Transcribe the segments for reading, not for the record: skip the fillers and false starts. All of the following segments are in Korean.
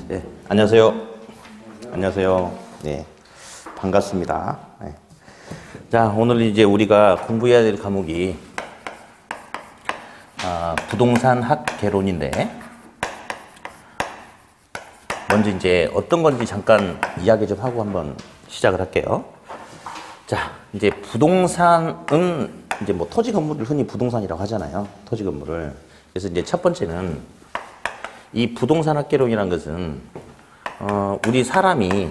네, 안녕하세요. 안녕하세요. 네, 반갑습니다. 네. 자, 오늘 이제 우리가 공부해야 될 과목이 부동산 학 개론인데, 먼저 이제 어떤 건지 잠깐 이야기 좀 하고 한번 시작을 할게요. 자, 이제 부동산은 이제 뭐 토지 건물을 흔히 부동산이라고 하잖아요. 토지 건물을. 그래서 이제 첫 번째는 이 부동산 학개론이라는 것은 우리 사람이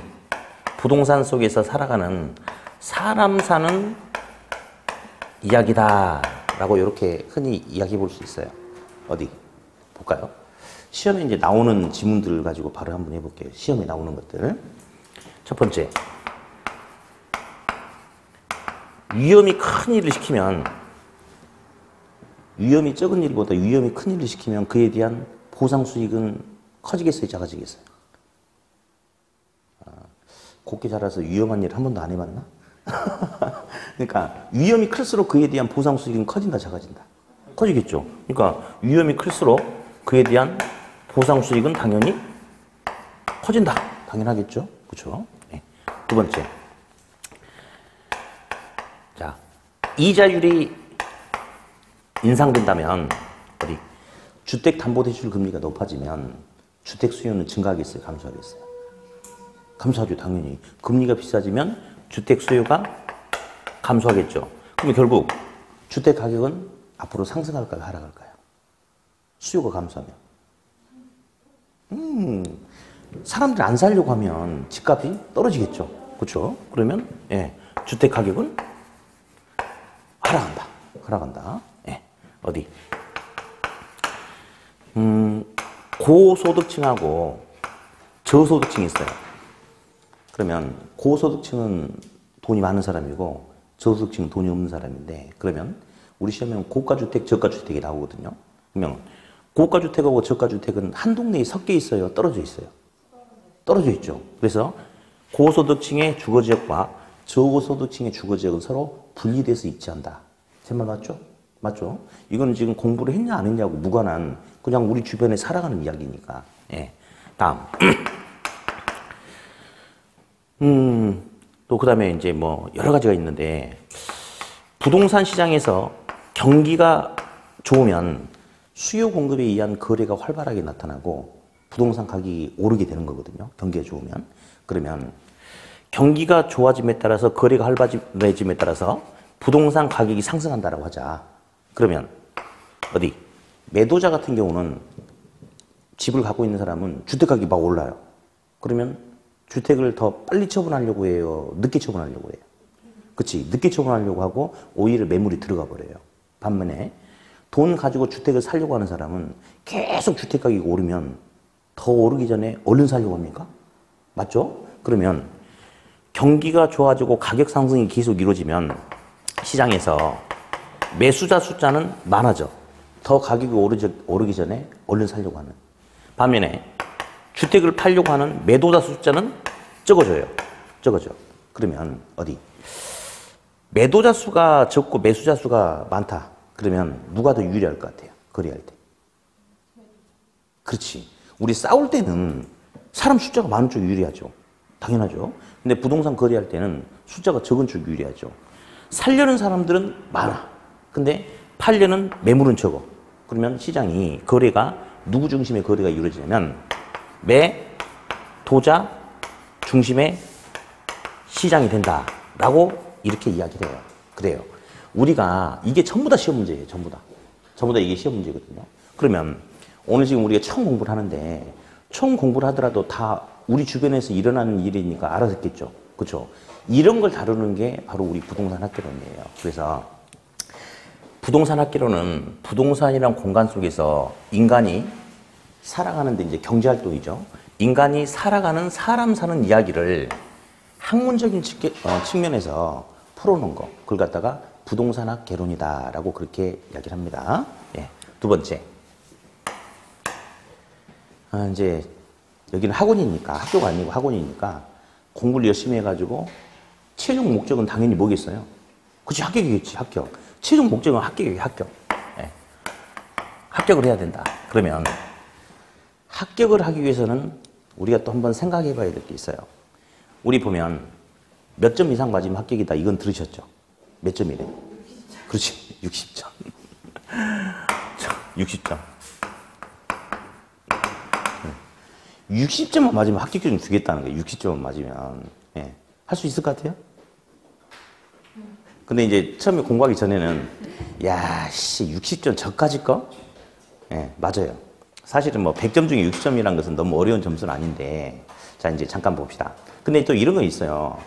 부동산 속에서 살아가는 사람 사는 이야기다라고 이렇게 흔히 이야기해 볼 수 있어요. 어디 볼까요? 시험에 이제 나오는 지문들을 가지고 바로 한번 해볼게요. 시험에 나오는 것들. 첫 번째, 위험이 큰 일을 시키면, 위험이 적은 일보다 위험이 큰 일을 시키면 그에 대한 보상 수익은 커지겠어요, 작아지겠어요? 곱게 자라서 위험한 일 한 번도 안 해봤나? 그러니까 위험이 클수록 그에 대한 보상 수익은 커진다, 작아진다? 커지겠죠. 그러니까 위험이 클수록 그에 대한 보상 수익은 당연히 커진다. 당연하겠죠. 그렇죠? 네. 두 번째. 자, 이자율이 인상된다면 어디? 주택담보대출 금리가 높아지면 주택 수요는 증가하겠어요? 감소하겠어요? 감소하죠, 당연히. 금리가 비싸지면 주택 수요가 감소하겠죠. 그러면 결국 주택 가격은 앞으로 상승할까요? 하락할까요? 수요가 감소하면. 사람들이 안 살려고 하면 집값이 떨어지겠죠. 그렇죠? 그러면 주택 가격은 하락한다. 하락한다. 어디? 고소득층하고 저소득층이 있어요. 그러면 고소득층은 돈이 많은 사람이고 저소득층은 돈이 없는 사람인데, 그러면 우리 시험에는 고가주택, 저가주택이 나오거든요. 그러면 고가주택하고 저가주택은 한 동네에 섞여 있어요? 떨어져 있어요? 떨어져 있죠. 그래서 고소득층의 주거지역과 저소득층의 주거지역은 서로 분리돼서 입지한다. 제 말 맞죠? 맞죠? 이건 지금 공부를 했냐 안 했냐고 무관한 그냥 우리 주변에 살아가는 이야기니까. 다음. 또 그다음에 이제 뭐 여러 가지가 있는데, 부동산 시장에서 경기가 좋으면 수요 공급에 의한 거래가 활발하게 나타나고 부동산 가격이 오르게 되는 거거든요. 경기가 좋으면. 그러면 경기가 좋아짐에 따라서 거래가 활발해짐에 따라서 부동산 가격이 상승한다라고 하자. 그러면 어디? 매도자 같은 경우는 집을 갖고 있는 사람은 주택 가격이 막 올라요. 그러면 주택을 더 빨리 처분하려고 해요? 늦게 처분하려고 해요? 그치? 늦게 처분하려고 하고 오히려 매물이 들어가 버려요. 반면에 돈 가지고 주택을 사려고 하는 사람은 계속 주택 가격이 오르면 더 오르기 전에 얼른 사려고 합니까? 맞죠? 그러면 경기가 좋아지고 가격 상승이 계속 이루어지면 시장에서 매수자 숫자는 많아져. 더 가격이 오르기 전에 얼른 사려고 하는. 반면에 주택을 팔려고 하는 매도자 숫자는 적어져요. 적어져. 그러면 어디? 매도자 수가 적고 매수자 수가 많다. 그러면 누가 더 유리할 것 같아요? 거래할 때. 그렇지. 우리 싸울 때는 사람 숫자가 많은 쪽이 유리하죠. 당연하죠. 근데 부동산 거래할 때는 숫자가 적은 쪽이 유리하죠. 살려는 사람들은 많아. 근데 팔려는 매물은 적어. 그러면 시장이 거래가 누구 중심의 거래가 이루어지냐면 매도자 중심의 시장이 된다라고 이렇게 이야기를 해요. 그래요. 우리가 이게 전부 다 시험 문제예요. 전부 다. 전부 다 이게 시험 문제거든요. 그러면 오늘 지금 우리가 처음 공부를 하는데, 처음 공부를 하더라도 다 우리 주변에서 일어나는 일이니까 알아듣겠죠. 그렇죠? 이런 걸 다루는 게 바로 우리 부동산 학개론이에요. 그래서 부동산 학개론은 부동산이란 공간 속에서 인간이 살아가는데 이제 경제활동이죠. 인간이 살아가는 사람 사는 이야기를 학문적인 측면에서 풀어놓은 거. 그걸 갖다가 부동산 학개론이다라고 그렇게 이야기를 합니다. 두 번째. 이제 여기는 학원이니까, 학교가 아니고 학원이니까 공부를 열심히 해가지고 최종 목적은 당연히 뭐겠어요? 그치, 합격이겠지, 합격. 최종 목적은 합격이에요, 합격. 합격을 해야 된다. 그러면 합격을 하기 위해서는 우리가 또 한번 생각해 봐야 될 게 있어요. 우리 보면 몇 점 이상 맞으면 합격이다. 이건 들으셨죠? 몇 점이래? 그렇지. 60점. 60점. 60점만 맞으면 합격 기준 주겠다는 거예요. 60점만 맞으면. 예. 할 수 있을 것 같아요? 근데 이제 처음에 공부하기 전에는 야, 씨, 60점 저까지 거? 예, 맞아요. 사실은 뭐 100점 중에 60점이라는 것은 너무 어려운 점수는 아닌데 자, 이제 잠깐 봅시다. 근데 또 이런 거 있어요.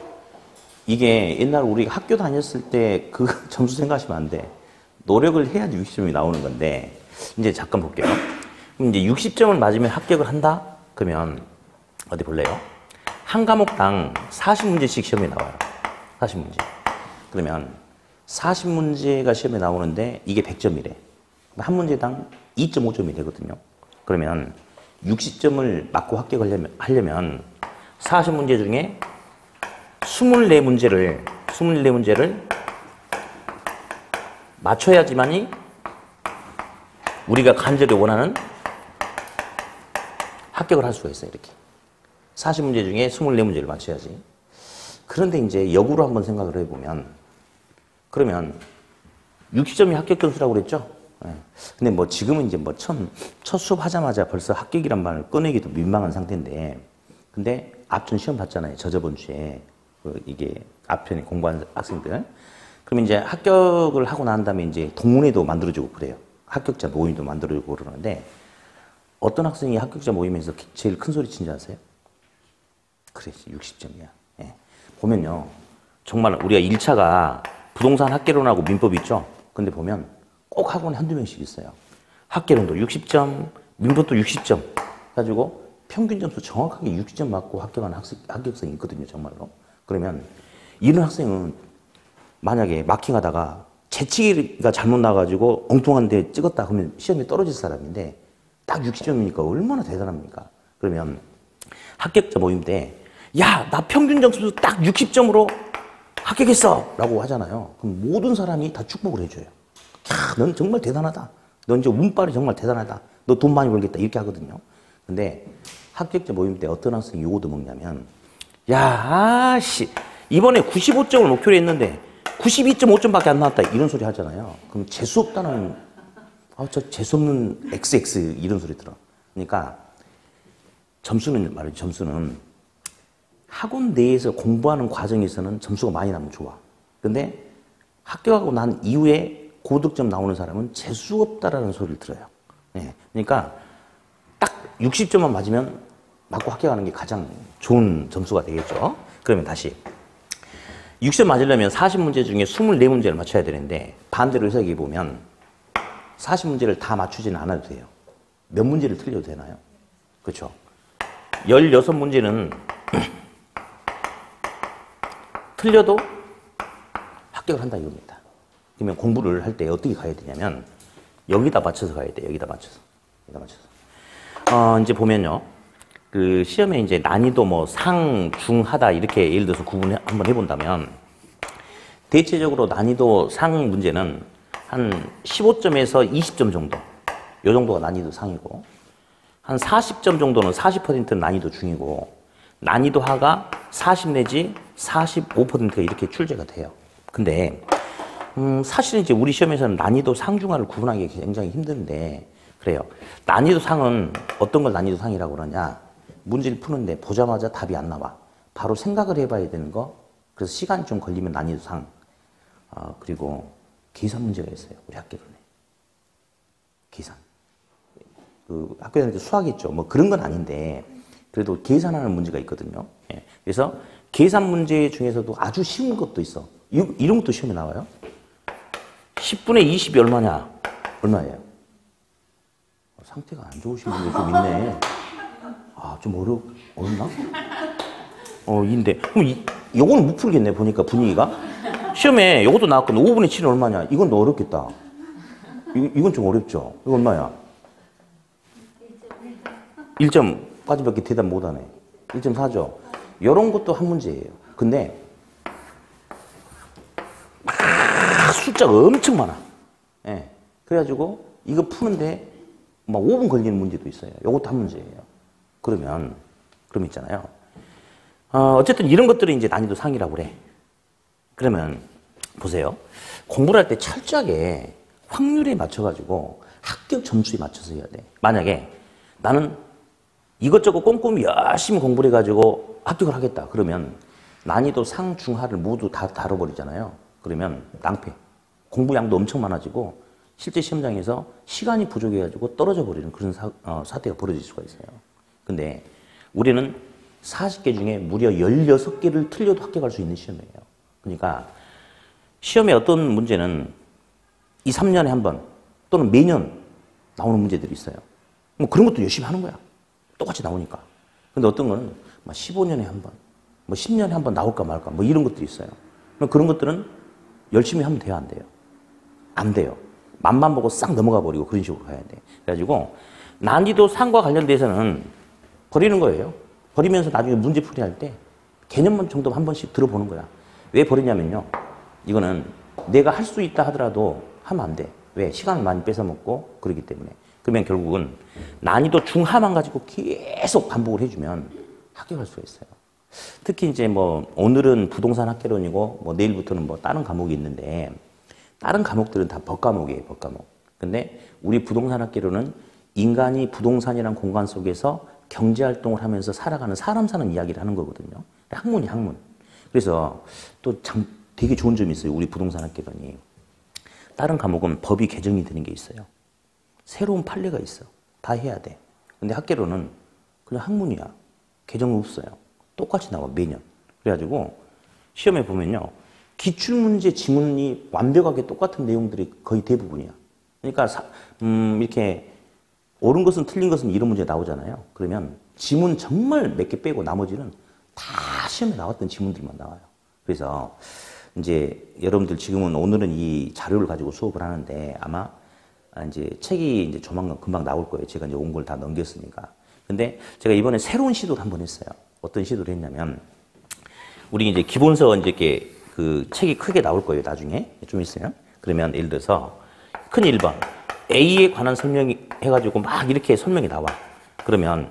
이게 옛날 우리가 학교 다녔을 때 그 점수 생각하시면 안 돼. 노력을 해야지 60점이 나오는 건데 이제 잠깐 볼게요. 그럼 이제 60점을 맞으면 합격을 한다? 그러면 어디 볼래요? 한 과목당 40문제씩 시험에 나와요. 40문제. 그러면 40문제가 시험에 나오는데 이게 100점이래. 한 문제당 2.5점이 되거든요. 그러면 60점을 맞고 합격하려면 40문제 중에 24문제를 맞춰야지만이 우리가 간절히 원하는 합격을 할 수가 있어요. 이렇게 40문제 중에 24문제를 맞춰야지. 그런데 이제 역으로 한번 생각을 해보면 그러면 60점이 합격 점수라고 그랬죠? 네. 근데 뭐 지금은 이제 뭐 첫 수업 하자마자 벌써 합격이란 말을 꺼내기도 민망한 상태인데 근데 앞전 시험 봤잖아요. 저번 주에 이게 앞편에 공부한 학생들. 그러면 이제 합격을 하고 난 다음에 이제 동문회도 만들어주고 그래요. 합격자 모임도 만들어주고 그러는데 어떤 학생이 합격자 모임에서 제일 큰 소리 친지 아세요? 그래, 60점이야. 예. 보면요. 정말 우리가 1차가 부동산 학개론하고 민법 있죠? 근데 보면 꼭 학원에 한두 명씩 있어요. 학개론도 60점, 민법도 60점. 가지고 평균 점수 정확하게 60점 맞고 합격하는 합격생이 있거든요, 정말로. 그러면 이런 학생은 만약에 마킹하다가 재치기가 잘못 나가지고 엉뚱한 데 찍었다 그러면 시험에 떨어질 사람인데 딱 60점이니까 얼마나 대단합니까? 그러면 합격자 모임 때 야, 나 평균 점수 딱 60점으로 합격했어! 라고 하잖아요. 그럼 모든 사람이 다 축복을 해줘요. 야, 넌 정말 대단하다. 넌 이제 운빨이 정말 대단하다. 너 돈 많이 벌겠다. 이렇게 하거든요. 근데 합격자 모임 때 어떤 학생이 요거도 먹냐면 야, 아씨, 이번에 95점을 목표로 했는데 92.5점밖에 안 나왔다. 이런 소리 하잖아요. 그럼 재수없다는, 저 재수없는 XX 이런 소리 들어. 그러니까 점수는 말이죠. 점수는 학원 내에서 공부하는 과정에서는 점수가 많이 나면 좋아. 근데 합격하고 난 이후에 고득점 나오는 사람은 재수없다라는 소리를 들어요. 네. 그러니까 딱 60점만 맞으면 맞고 합격하는 게 가장 좋은 점수가 되겠죠. 그러면 다시 60점 맞으려면 40문제 중에 24문제를 맞춰야 되는데 반대로 해석해 보면 40문제를 다 맞추지는 않아도 돼요. 몇 문제를 틀려도 되나요? 그렇죠. 16문제는 틀려도 합격을 한다 이겁니다. 그러면 공부를 할 때 어떻게 가야 되냐면 여기다 맞춰서 가야 돼. 여기다 맞춰서. 이제 보면요. 그 시험에 이제 난이도 뭐 상, 중, 하다 이렇게 예를 들어서 구분 한번 해본다면 대체적으로 난이도 상 문제는 한 15점에서 20점 정도. 요 정도가 난이도 상이고 한 40점 정도는 40%는 난이도 중이고 난이도 하가 40 내지 45%가 이렇게 출제가 돼요. 근데 사실은 이제 우리 시험에서는 난이도 상중하를 구분하기 굉장히 힘든데 그래요. 난이도 상은 어떤 걸 난이도 상이라고 그러냐? 문제를 푸는데 보자마자 답이 안 나와. 바로 생각을 해봐야 되는 거. 그래서 시간이 좀 걸리면 난이도 상. 그리고 계산 문제가 있어요. 우리 학교론에. 계산. 그 학교 다닐 때 수학 있죠. 뭐 그런 건 아닌데 그래도 계산하는 문제가 있거든요. 예. 그래서 계산 문제 중에서도 아주 쉬운 것도 있어. 이런 것도 시험에 나와요. 10분의 20이 얼마냐? 얼마예요? 상태가 안 좋으신 분들 좀 있네. 좀 어렵나? 인데. 그럼 요거는 못 풀겠네, 보니까 분위기가. 시험에 요것도 나왔거든. 5분의 7은 얼마냐? 이건 너 어렵겠다. 이건 좀 어렵죠? 이거 얼마야? 1점까지밖에 대답 못 하네. 1.4죠? 요런 것도 한 문제예요. 근데, 숫자가 엄청 많아. 예. 그래가지고, 이거 푸는데, 막 5분 걸리는 문제도 있어요. 요것도 한 문제예요. 그러면, 그럼 있잖아요. 어쨌든 이런 것들이 이제 난이도 상이라고 그래. 그러면 보세요. 공부를 할 때 철저하게 확률에 맞춰가지고 합격 점수에 맞춰서 해야 돼. 만약에 나는 이것저것 꼼꼼히 열심히 공부를 해가지고 합격을 하겠다. 그러면 난이도 상, 중, 하를 모두 다 다뤄버리잖아요. 그러면 낭패. 공부량도 엄청 많아지고 실제 시험장에서 시간이 부족해가지고 떨어져 버리는 그런 사태가 벌어질 수가 있어요. 근데 우리는 40개 중에 무려 16개를 틀려도 합격할 수 있는 시험이에요. 그러니까 시험에 어떤 문제는 2, 3년에 한 번 또는 매년 나오는 문제들이 있어요. 뭐 그런 것도 열심히 하는 거야. 똑같이 나오니까. 근데 어떤 거는 15년에 한 번, 뭐 10년에 한 번 나올까 말까 뭐 이런 것들이 있어요. 그런 것들은 열심히 하면 돼요, 안 돼요? 안 돼요. 맛만 보고 싹 넘어가 버리고 그런 식으로 가야 돼. 그래가지고 난이도 상과 관련돼서는 버리는 거예요. 버리면서 나중에 문제 풀이할 때 개념만 정도 한 번씩 들어보는 거야. 왜 버리냐면요. 이거는 내가 할 수 있다 하더라도 하면 안 돼. 왜? 시간을 많이 뺏어먹고 그러기 때문에. 그러면 결국은 난이도 중하만 가지고 계속 반복을 해주면 합격할 수가 있어요. 특히 이제 뭐 오늘은 부동산 학개론이고 뭐 내일부터는 뭐 다른 과목이 있는데 다른 과목들은 다 법과목이에요, 법과목. 근데 우리 부동산 학개론은 인간이 부동산이란 공간 속에서 경제활동을 하면서 살아가는 사람 사는 이야기를 하는 거거든요. 학문이 학문. 그래서 또 되게 좋은 점이 있어요. 우리 부동산 학개론이. 다른 과목은 법이 개정이 되는 게 있어요. 새로운 판례가 있어. 다 해야 돼. 근데 학개론은 그냥 학문이야. 개정 없어요. 똑같이 나와, 매년. 그래가지고 시험에 보면요. 기출문제 지문이 완벽하게 똑같은 내용들이 거의 대부분이야. 그러니까 이렇게 옳은 것은 틀린 것은 이런 문제 나오잖아요. 그러면 지문 정말 몇 개 빼고 나머지는 다 시험에 나왔던 지문들만 나와요. 그래서 이제 여러분들 지금은 오늘은 이 자료를 가지고 수업을 하는데 아마 이제 책이 이제 조만간 금방 나올 거예요. 제가 이제 온 걸 다 넘겼으니까. 근데 제가 이번에 새로운 시도를 한번 했어요. 어떤 시도를 했냐면 우리 이제 기본서 이제 이렇게 그 책이 크게 나올 거예요. 나중에 좀 있어요. 그러면 예를 들어서 큰 1번 A에 관한 설명이 해가지고 막 이렇게 설명이 나와. 그러면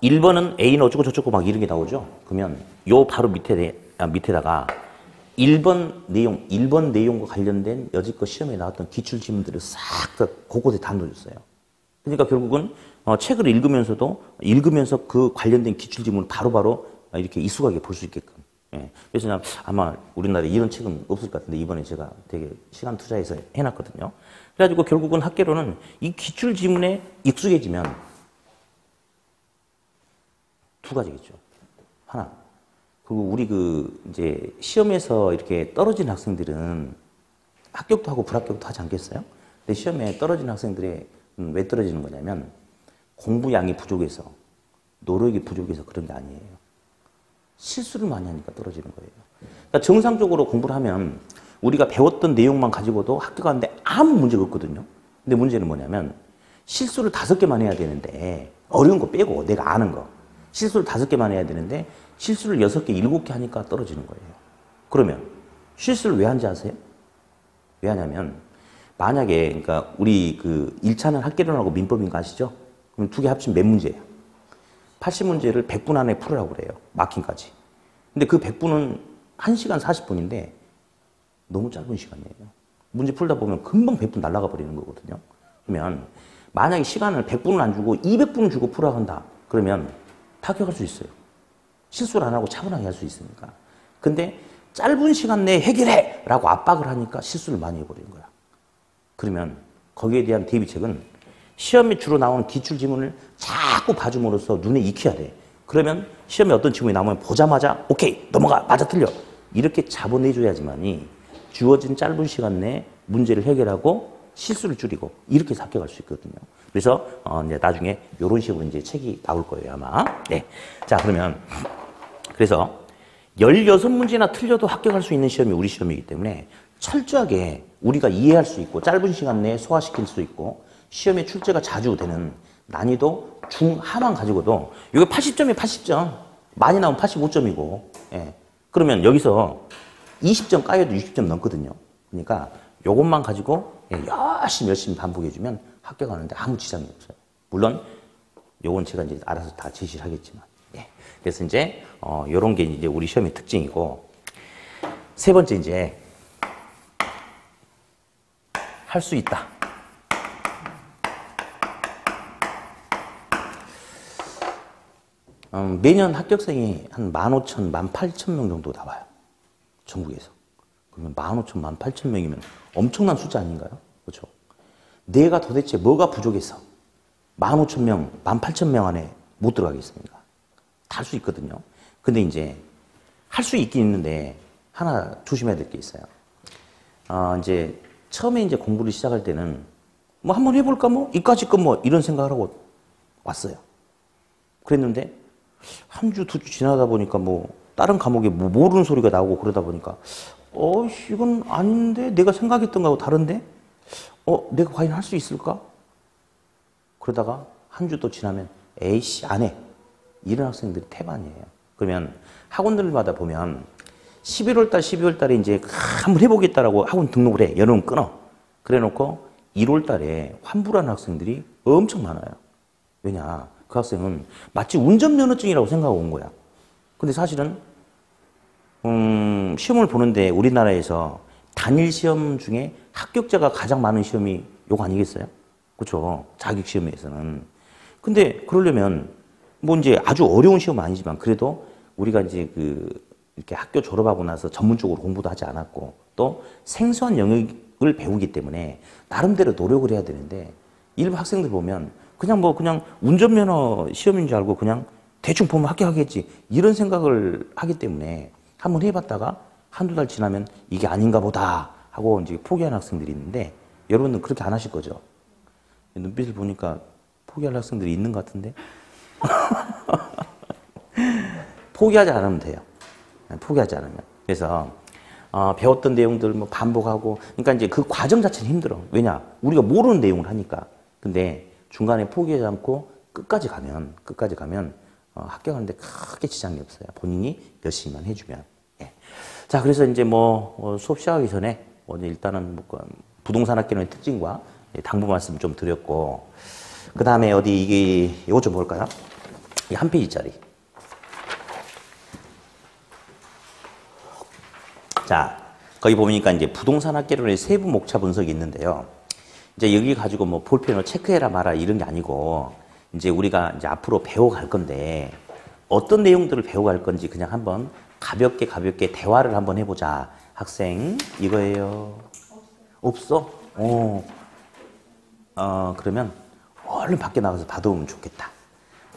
1번은 A는 어쩌고 저쩌고 막 이런 게 나오죠. 그러면 요 바로 밑에다가 1번 내용과 관련된 여지껏 시험에 나왔던 기출 지문들을 싹 다 곳곳에 다 넣어줬어요. 그러니까 결국은 책을 읽으면서 그 관련된 기출 지문을 바로바로 이렇게 익숙하게 볼 수 있게끔. 예. 그래서 아마 우리나라에 이런 책은 없을 것 같은데 이번에 제가 되게 시간 투자해서 해놨거든요. 그래가지고 결국은 학개론은 이 기출 지문에 익숙해지면 두 가지겠죠. 하나. 그리고 우리 이제 시험에서 이렇게 떨어진 학생들은 합격도 하고 불합격도 하지 않겠어요? 근데 시험에 떨어진 학생들이 왜 떨어지는 거냐면 공부량이 부족해서, 노력이 부족해서 그런 게 아니에요. 실수를 많이 하니까 떨어지는 거예요. 그러니까 정상적으로 공부를 하면 우리가 배웠던 내용만 가지고도 합격하는데 아무 문제가 없거든요. 근데 문제는 뭐냐면 실수를 5개만 해야 되는데 어려운 거 빼고 내가 아는 거. 실수를 5개만 해야 되는데 실수를 6개, 7개 하니까 떨어지는 거예요. 그러면 실수를 왜 하는지 아세요? 왜 하냐면 만약에 그러니까 우리 1차는 학개론하고 민법인 거 아시죠? 그럼 2개 합치면 몇 문제예요? 80문제를 100분 안에 풀으라고 그래요. 마킹까지. 근데 그 100분은 1시간 40분인데 너무 짧은 시간이에요. 문제 풀다 보면 금방 100분 날아가 버리는 거거든요. 그러면 만약에 시간을 100분을 안 주고 200분을 주고 풀어야 한다. 그러면 합격할 수 있어요. 실수를 안 하고 차분하게 할 수 있으니까. 근데 짧은 시간 내에 해결해! 라고 압박을 하니까 실수를 많이 해버리는 거야. 그러면 거기에 대한 대비책은 시험에 주로 나오는 기출지문을 자꾸 봐줌으로써 눈에 익혀야 돼. 그러면 시험에 어떤 지문이 나오면 보자마자 오케이 넘어가 맞아 틀려 이렇게 잡아내줘야지만이 주어진 짧은 시간 내에 문제를 해결하고 실수를 줄이고 이렇게 해서 합격할 수 있거든요. 그래서 이제 나중에 이런 식으로 이제 책이 나올 거예요 아마. 네. 자 그러면 그래서 16문제나 틀려도 합격할 수 있는 시험이 우리 시험이기 때문에 철저하게 우리가 이해할 수 있고 짧은 시간 내에 소화시킬 수 있고 시험에 출제가 자주 되는 난이도 중하만 가지고도 이게 80점이에요 80점. 많이 나오면 85점이고 예. 그러면 여기서 20점 까여도 60점 넘거든요. 그러니까 요것만 가지고 열심히 반복해주면 합격하는데 아무 지장이 없어요. 물론 요건 제가 이제 알아서 다 제시를 하겠지만. 예. 그래서 이제, 요런 게 이제 우리 시험의 특징이고, 세 번째 이제, 할 수 있다. 매년 합격생이 한 15,000, 18,000명 정도 나와요. 전국에서. 그러면 15,000, 18,000명이면 엄청난 숫자 아닌가요? 그렇죠? 내가 도대체 뭐가 부족해서 15,000명, 18,000명 안에 못 들어가겠습니까? 다 할 수 있거든요. 근데 이제 할 수 있긴 있는데 하나 조심해야 될 게 있어요. 이제 처음에 이제 공부를 시작할 때는 뭐 한번 해볼까 뭐 이까짓 거 뭐 이런 생각을 하고 왔어요. 그랬는데 한 주, 두 주 지나다 보니까 뭐 다른 과목에 뭐 모르는 소리가 나오고 그러다 보니까 이건 아닌데 내가 생각했던 거하고 다른데 내가 과연 할 수 있을까? 그러다가 한 주 또 지나면 에이씨 안 해. 이런 학생들이 태반이에요. 그러면 학원들마다 보면 11월 달, 12월 달에 이제 한번 해보겠다라고 학원 등록을 해. 여름은 끊어. 그래 놓고 1월 달에 환불하는 학생들이 엄청 많아요. 왜냐? 그 학생은 마치 운전면허증이라고 생각하고 온 거야. 근데 사실은 시험을 보는데 우리나라에서 단일 시험 중에 합격자가 가장 많은 시험이 요거 아니겠어요? 그렇죠? 자격시험에서는. 근데 그러려면 뭐 이제 아주 어려운 시험은 아니지만 그래도 우리가 이제 이렇게 학교 졸업하고 나서 전문적으로 공부도 하지 않았고 또 생소한 영역을 배우기 때문에 나름대로 노력을 해야 되는데 일부 학생들 보면 그냥 운전면허 시험인 줄 알고 그냥 대충 보면 합격하겠지 이런 생각을 하기 때문에 한번 해봤다가 한두 달 지나면 이게 아닌가 보다 하고 이제 포기하는 학생들이 있는데 여러분은 그렇게 안 하실 거죠? 눈빛을 보니까 포기할 학생들이 있는 것 같은데 포기하지 않으면 돼요. 포기하지 않으면. 그래서 배웠던 내용들 뭐 반복하고 그러니까 이제 그 과정 자체는 힘들어. 왜냐? 우리가 모르는 내용을 하니까. 근데 중간에 포기하지 않고 끝까지 가면 합격하는데 크게 지장이 없어요. 본인이 열심히만 해주면. 예. 자, 그래서 이제 수업 시작하기 전에 오늘 일단은 부동산 학개론의 특징과 당부 말씀 좀 드렸고, 그 다음에 이거 좀 볼까요? 이 한 페이지짜리. 자, 거기 보니까 이제 부동산 학개론의 세부 목차 분석이 있는데요. 이제 여기 가지고 뭐 볼펜으로 체크해라 마라 이런 게 아니고, 이제 우리가 이제 앞으로 배워갈 건데, 어떤 내용들을 배워갈 건지 그냥 한번 가볍게 대화를 한번 해보자. 학생, 이거예요. 없어? 그러면 얼른 밖에 나가서 받아오면 좋겠다.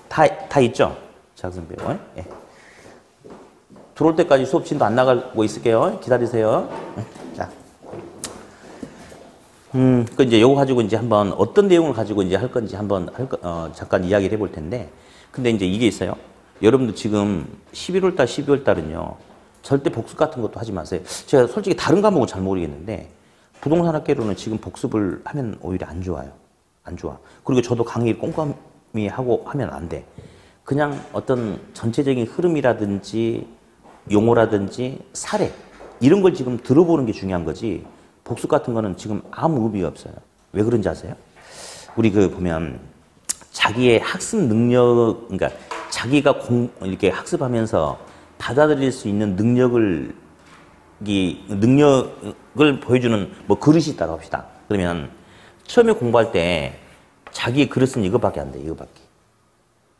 다 있죠? 작성 배워. 예. 들어올 때까지 수업 진도 안 나가고 있을게요. 기다리세요. 자. 그 이제 요거 가지고 이제 한번 어떤 내용을 가지고 이제 할 건지 한번 잠깐 이야기를 해볼 텐데, 근데 이제 이게 있어요. 여러분들 지금 11월 달, 12월 달은요, 절대 복습 같은 것도 하지 마세요. 제가 솔직히 다른 과목은 잘 모르겠는데, 부동산 학개론은 지금 복습을 하면 오히려 안 좋아요. 안 좋아. 그리고 저도 강의를 꼼꼼히 하고 하면 안 돼. 그냥 어떤 전체적인 흐름이라든지 용어라든지 사례 이런 걸 지금 들어보는 게 중요한 거지 복습 같은 거는 지금 아무 의미가 없어요. 왜 그런지 아세요? 우리 보면 자기의 학습 능력, 그러니까 자기가 이렇게 학습하면서 받아들일 수 있는 능력을 보여주는 뭐 그릇이 있다고 합시다. 그러면 처음에 공부할 때 자기 그릇은 이거밖에 안 돼, 이거밖에.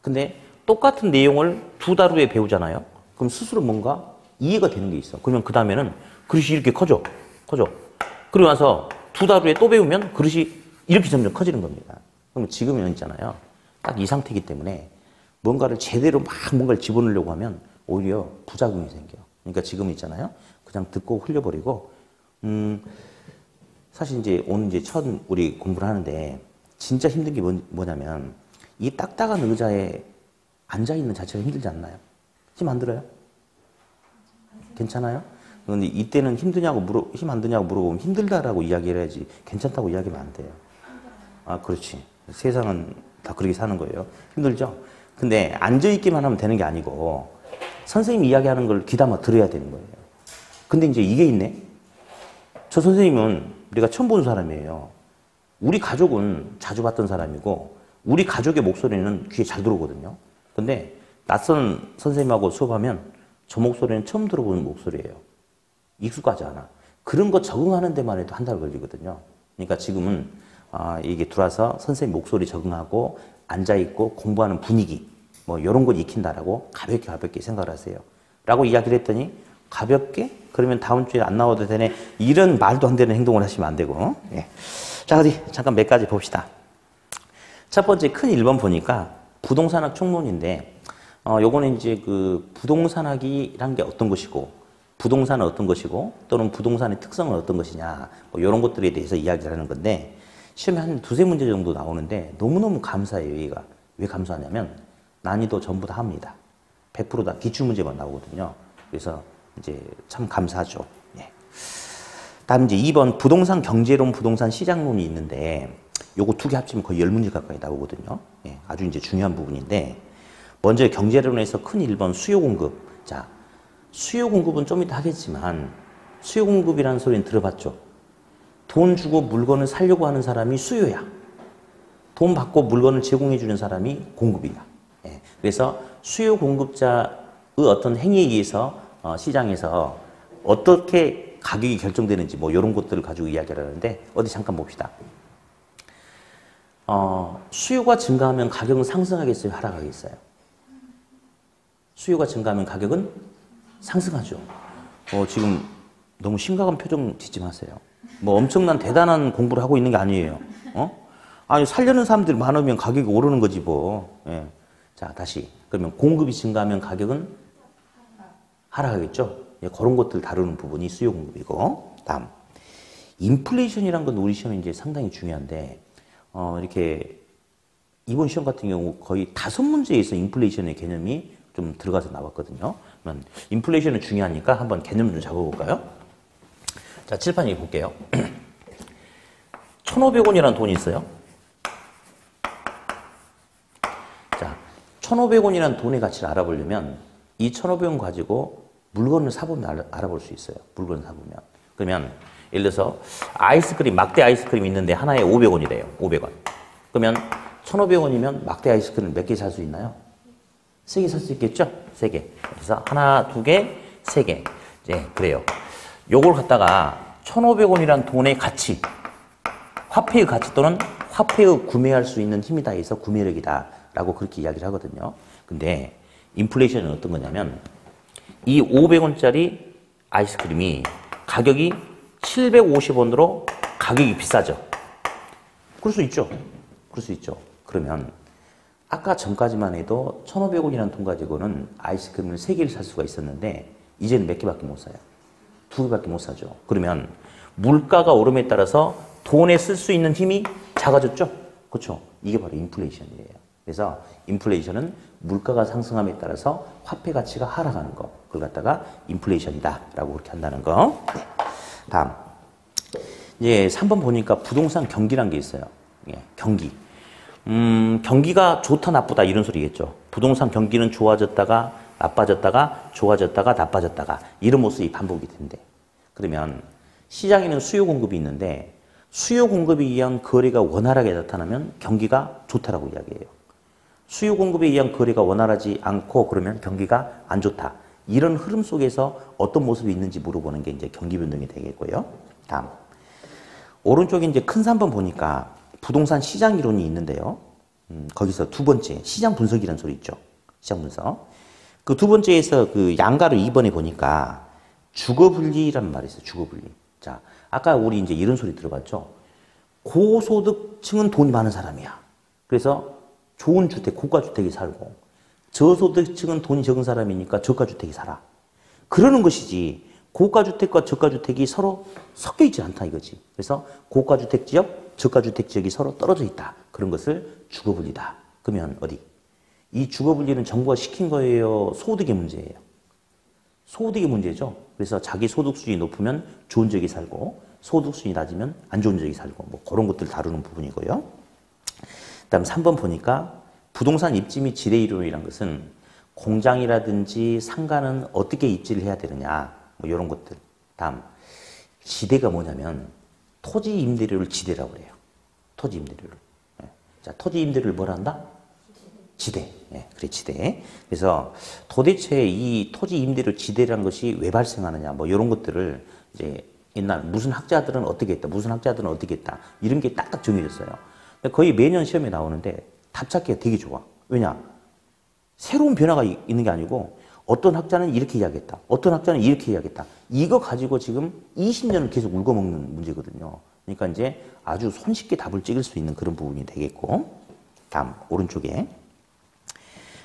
근데 똑같은 내용을 2달 후에 배우잖아요. 그럼 스스로 뭔가 이해가 되는 게 있어. 그러면 그 다음에는 그릇이 이렇게 커져. 그리고 나서 2달 후에 또 배우면 그릇이 이렇게 점점 커지는 겁니다. 그럼 지금은 있잖아요. 딱 이 상태이기 때문에 뭔가를 제대로 막 뭔가를 집어넣으려고 하면 오히려 부작용이 생겨. 그러니까 지금 있잖아요. 그냥 듣고 흘려버리고, 사실 이제 오늘 이제 첫 우리 공부를 하는데 진짜 힘든 게 뭐냐면 이 딱딱한 의자에 앉아있는 자체가 힘들지 않나요? 힘 안 들어요? 괜찮아요? 그런데 이때는 힘 안 드냐고 물어보면 힘들다라고 이야기를 해야지 괜찮다고 이야기하면 안 돼요. 아, 그렇지. 세상은 다 그렇게 사는 거예요. 힘들죠? 근데 앉아있기만 하면 되는 게 아니고 선생님이 이야기하는 걸 귀담아 들어야 되는 거예요. 근데 이제 이게 있네? 저 선생님은 우리가 처음 본 사람이에요. 우리 가족은 자주 봤던 사람이고 우리 가족의 목소리는 귀에 잘 들어오거든요. 근데 낯선 선생님하고 수업하면 저 목소리는 처음 들어보는 목소리예요. 익숙하지 않아. 그런 거 적응하는 데만 해도 한 달 걸리거든요. 그러니까 지금은 이게 들어와서 선생님 목소리 적응하고 앉아있고 공부하는 분위기 뭐 이런 걸 익힌다라고 가볍게 생각을 하세요. 라고 이야기를 했더니 가볍게? 그러면 다음 주에 안 나와도 되네. 이런 말도 안 되는 행동을 하시면 안 되고. 예. 자, 어디 잠깐 몇 가지 봅시다. 첫 번째 큰 1번 보니까 부동산학 총론인데 요거는 이제 그 부동산학이란 게 어떤 것이고 부동산은 어떤 것이고 또는 부동산의 특성은 어떤 것이냐 뭐 이런 것들에 대해서 이야기를 하는 건데 시험에 한 두세 문제 정도 나오는데 너무너무 감사해요. 얘가. 왜 감사하냐면 난이도 전부 다 합니다. 100% 다 기출문제만 나오거든요. 그래서 이제 참 감사하죠. 예. 다음 이제 2번 부동산 경제론, 부동산 시장론이 있는데 요거 두 개 합치면 거의 10문제 가까이 나오거든요. 예. 아주 이제 중요한 부분인데 먼저 경제론에서 큰 1번 수요 공급. 자, 수요 공급은 좀 이따 하겠지만 수요 공급이라는 소리는 들어봤죠? 돈 주고 물건을 사려고 하는 사람이 수요야. 돈 받고 물건을 제공해 주는 사람이 공급이야. 예. 그래서 수요 공급자의 어떤 행위에 의해서 시장에서 어떻게 가격이 결정되는지 뭐 이런 것들을 가지고 이야기를 하는데 어디 잠깐 봅시다. 수요가 증가하면 가격은 상승하겠어요? 하락하겠어요? 수요가 증가하면 가격은 상승하죠. 지금 너무 심각한 표정 짓지 마세요. 뭐 엄청난 대단한 공부를 하고 있는 게 아니에요. 아니 살려는 사람들이 많으면 가격이 오르는 거지 뭐. 예. 자, 다시. 그러면 공급이 증가하면 가격은 하락하겠죠. 예, 그런 것들 다루는 부분이 수요 공급이고. 다음. 인플레이션이란 건 우리 시험에 이제 상당히 중요한데, 이렇게 이번 시험 같은 경우 거의 5문제에서 인플레이션의 개념이 좀 들어가서 나왔거든요. 그러면 인플레이션은 중요하니까 한번 개념 좀 잡아볼까요? 자, 칠판 이 볼게요. 1,500원이라는 돈이 있어요. 자, 1,500원이라는 돈의 가치를 알아보려면 이 1,500원 가지고 물건을 사보면 알아볼 수 있어요. 물건을 사보면. 그러면 예를 들어서 아이스크림, 막대 아이스크림이 있는데 하나에 500원이래요. 500원. 그러면 1,500원이면 막대 아이스크림 몇 개 살 수 있나요? 3개 살 수 있겠죠? 3개. 그래서 하나, 2개, 3개. 예, 그래요. 요걸 갖다가 1,500원이란 돈의 가치, 화폐의 가치 또는 화폐의 구매할 수 있는 힘이다 해서 구매력이다 라고 그렇게 이야기를 하거든요. 근데 인플레이션은 어떤 거냐면 이 500원짜리 아이스크림이 가격이 750원으로 가격이 비싸죠. 그럴 수 있죠. 그럴 수 있죠. 그러면 아까 전까지만 해도 1,500원이라는 돈 가지고는 아이스크림을 3개를 살 수가 있었는데 이제는 몇 개밖에 못 사요. 2개밖에 못 사죠. 그러면 물가가 오름에 따라서 돈에 쓸 수 있는 힘이 작아졌죠? 그렇죠? 이게 바로 인플레이션이에요. 그래서 인플레이션은 물가가 상승함에 따라서 화폐 가치가 하락하는 거. 그걸 갖다가 인플레이션이다 라고 그렇게 한다는 거. 네. 다음. 이제 3번 보니까 부동산 경기란 게 있어요. 예, 경기. 경기가 좋다 나쁘다 이런 소리겠죠. 부동산 경기는 좋아졌다가 나빠졌다가 좋아졌다가 나빠졌다가 이런 모습이 반복이 된대. 그러면 시장에는 수요 공급이 있는데 수요 공급에 의한 거래가 원활하게 나타나면 경기가 좋다라고 이야기해요. 수요 공급에 의한 거래가 원활하지 않고 그러면 경기가 안 좋다. 이런 흐름 속에서 어떤 모습이 있는지 물어보는 게 이제 경기 변동이 되겠고요. 다음. 오른쪽에 이제 큰 3번 보니까 부동산 시장 이론이 있는데요. 거기서 두 번째 시장 분석이라는 소리 있죠. 시장 분석. 그 두 번째에서 그 양가로 2번에 보니까 주거분리라는 말이 있어요. 주거분리. 자, 아까 우리 이제 이런 소리 들어봤죠. 고소득층은 돈이 많은 사람이야. 그래서 좋은 주택, 고가 주택에 살고 저소득층은 돈이 적은 사람이니까 저가 주택에 살아. 그러는 것이지. 고가 주택과 저가 주택이 서로 섞여 있지 않다 이거지. 그래서 고가 주택 지역, 저가 주택 지역이 서로 떨어져 있다. 그런 것을 주거분리다. 그러면 어디? 이 주거분리는 정부가 시킨 거예요? 소득의 문제예요? 소득의 문제죠. 그래서 자기 소득 수준이 높으면 좋은 지역에 살고 소득 수준이 낮으면 안 좋은 지역에 살고 뭐 그런 것들 다루는 부분이고요. 그다음 3번 보니까 부동산 입지 및 지대 이론이라는 것은 공장이라든지 상가는 어떻게 입지를 해야 되느냐 뭐 이런 것들. 다음 지대가 뭐냐면 토지 임대료를 지대라고 그래요. 토지 임대료를. 자, 토지 임대를 뭐라 한다? 지대. 예, 그래, 지대. 그래서 도대체 이 토지 임대료 지대라는 것이 왜 발생하느냐, 뭐 이런 것들을 이제 옛날 무슨 학자들은 어떻게 했다, 무슨 학자들은 어떻게 했다, 이런 게 딱딱 정해졌어요. 근데 거의 매년 시험에 나오는데 답 찾기가 되게 좋아. 왜냐? 새로운 변화가 있는 게 아니고 어떤 학자는 이렇게 이야기했다, 어떤 학자는 이렇게 이야기했다. 이거 가지고 지금 20년을 계속 울거먹는 문제거든요. 그러니까 이제 아주 손쉽게 답을 찍을 수 있는 그런 부분이 되겠고, 다음 오른쪽에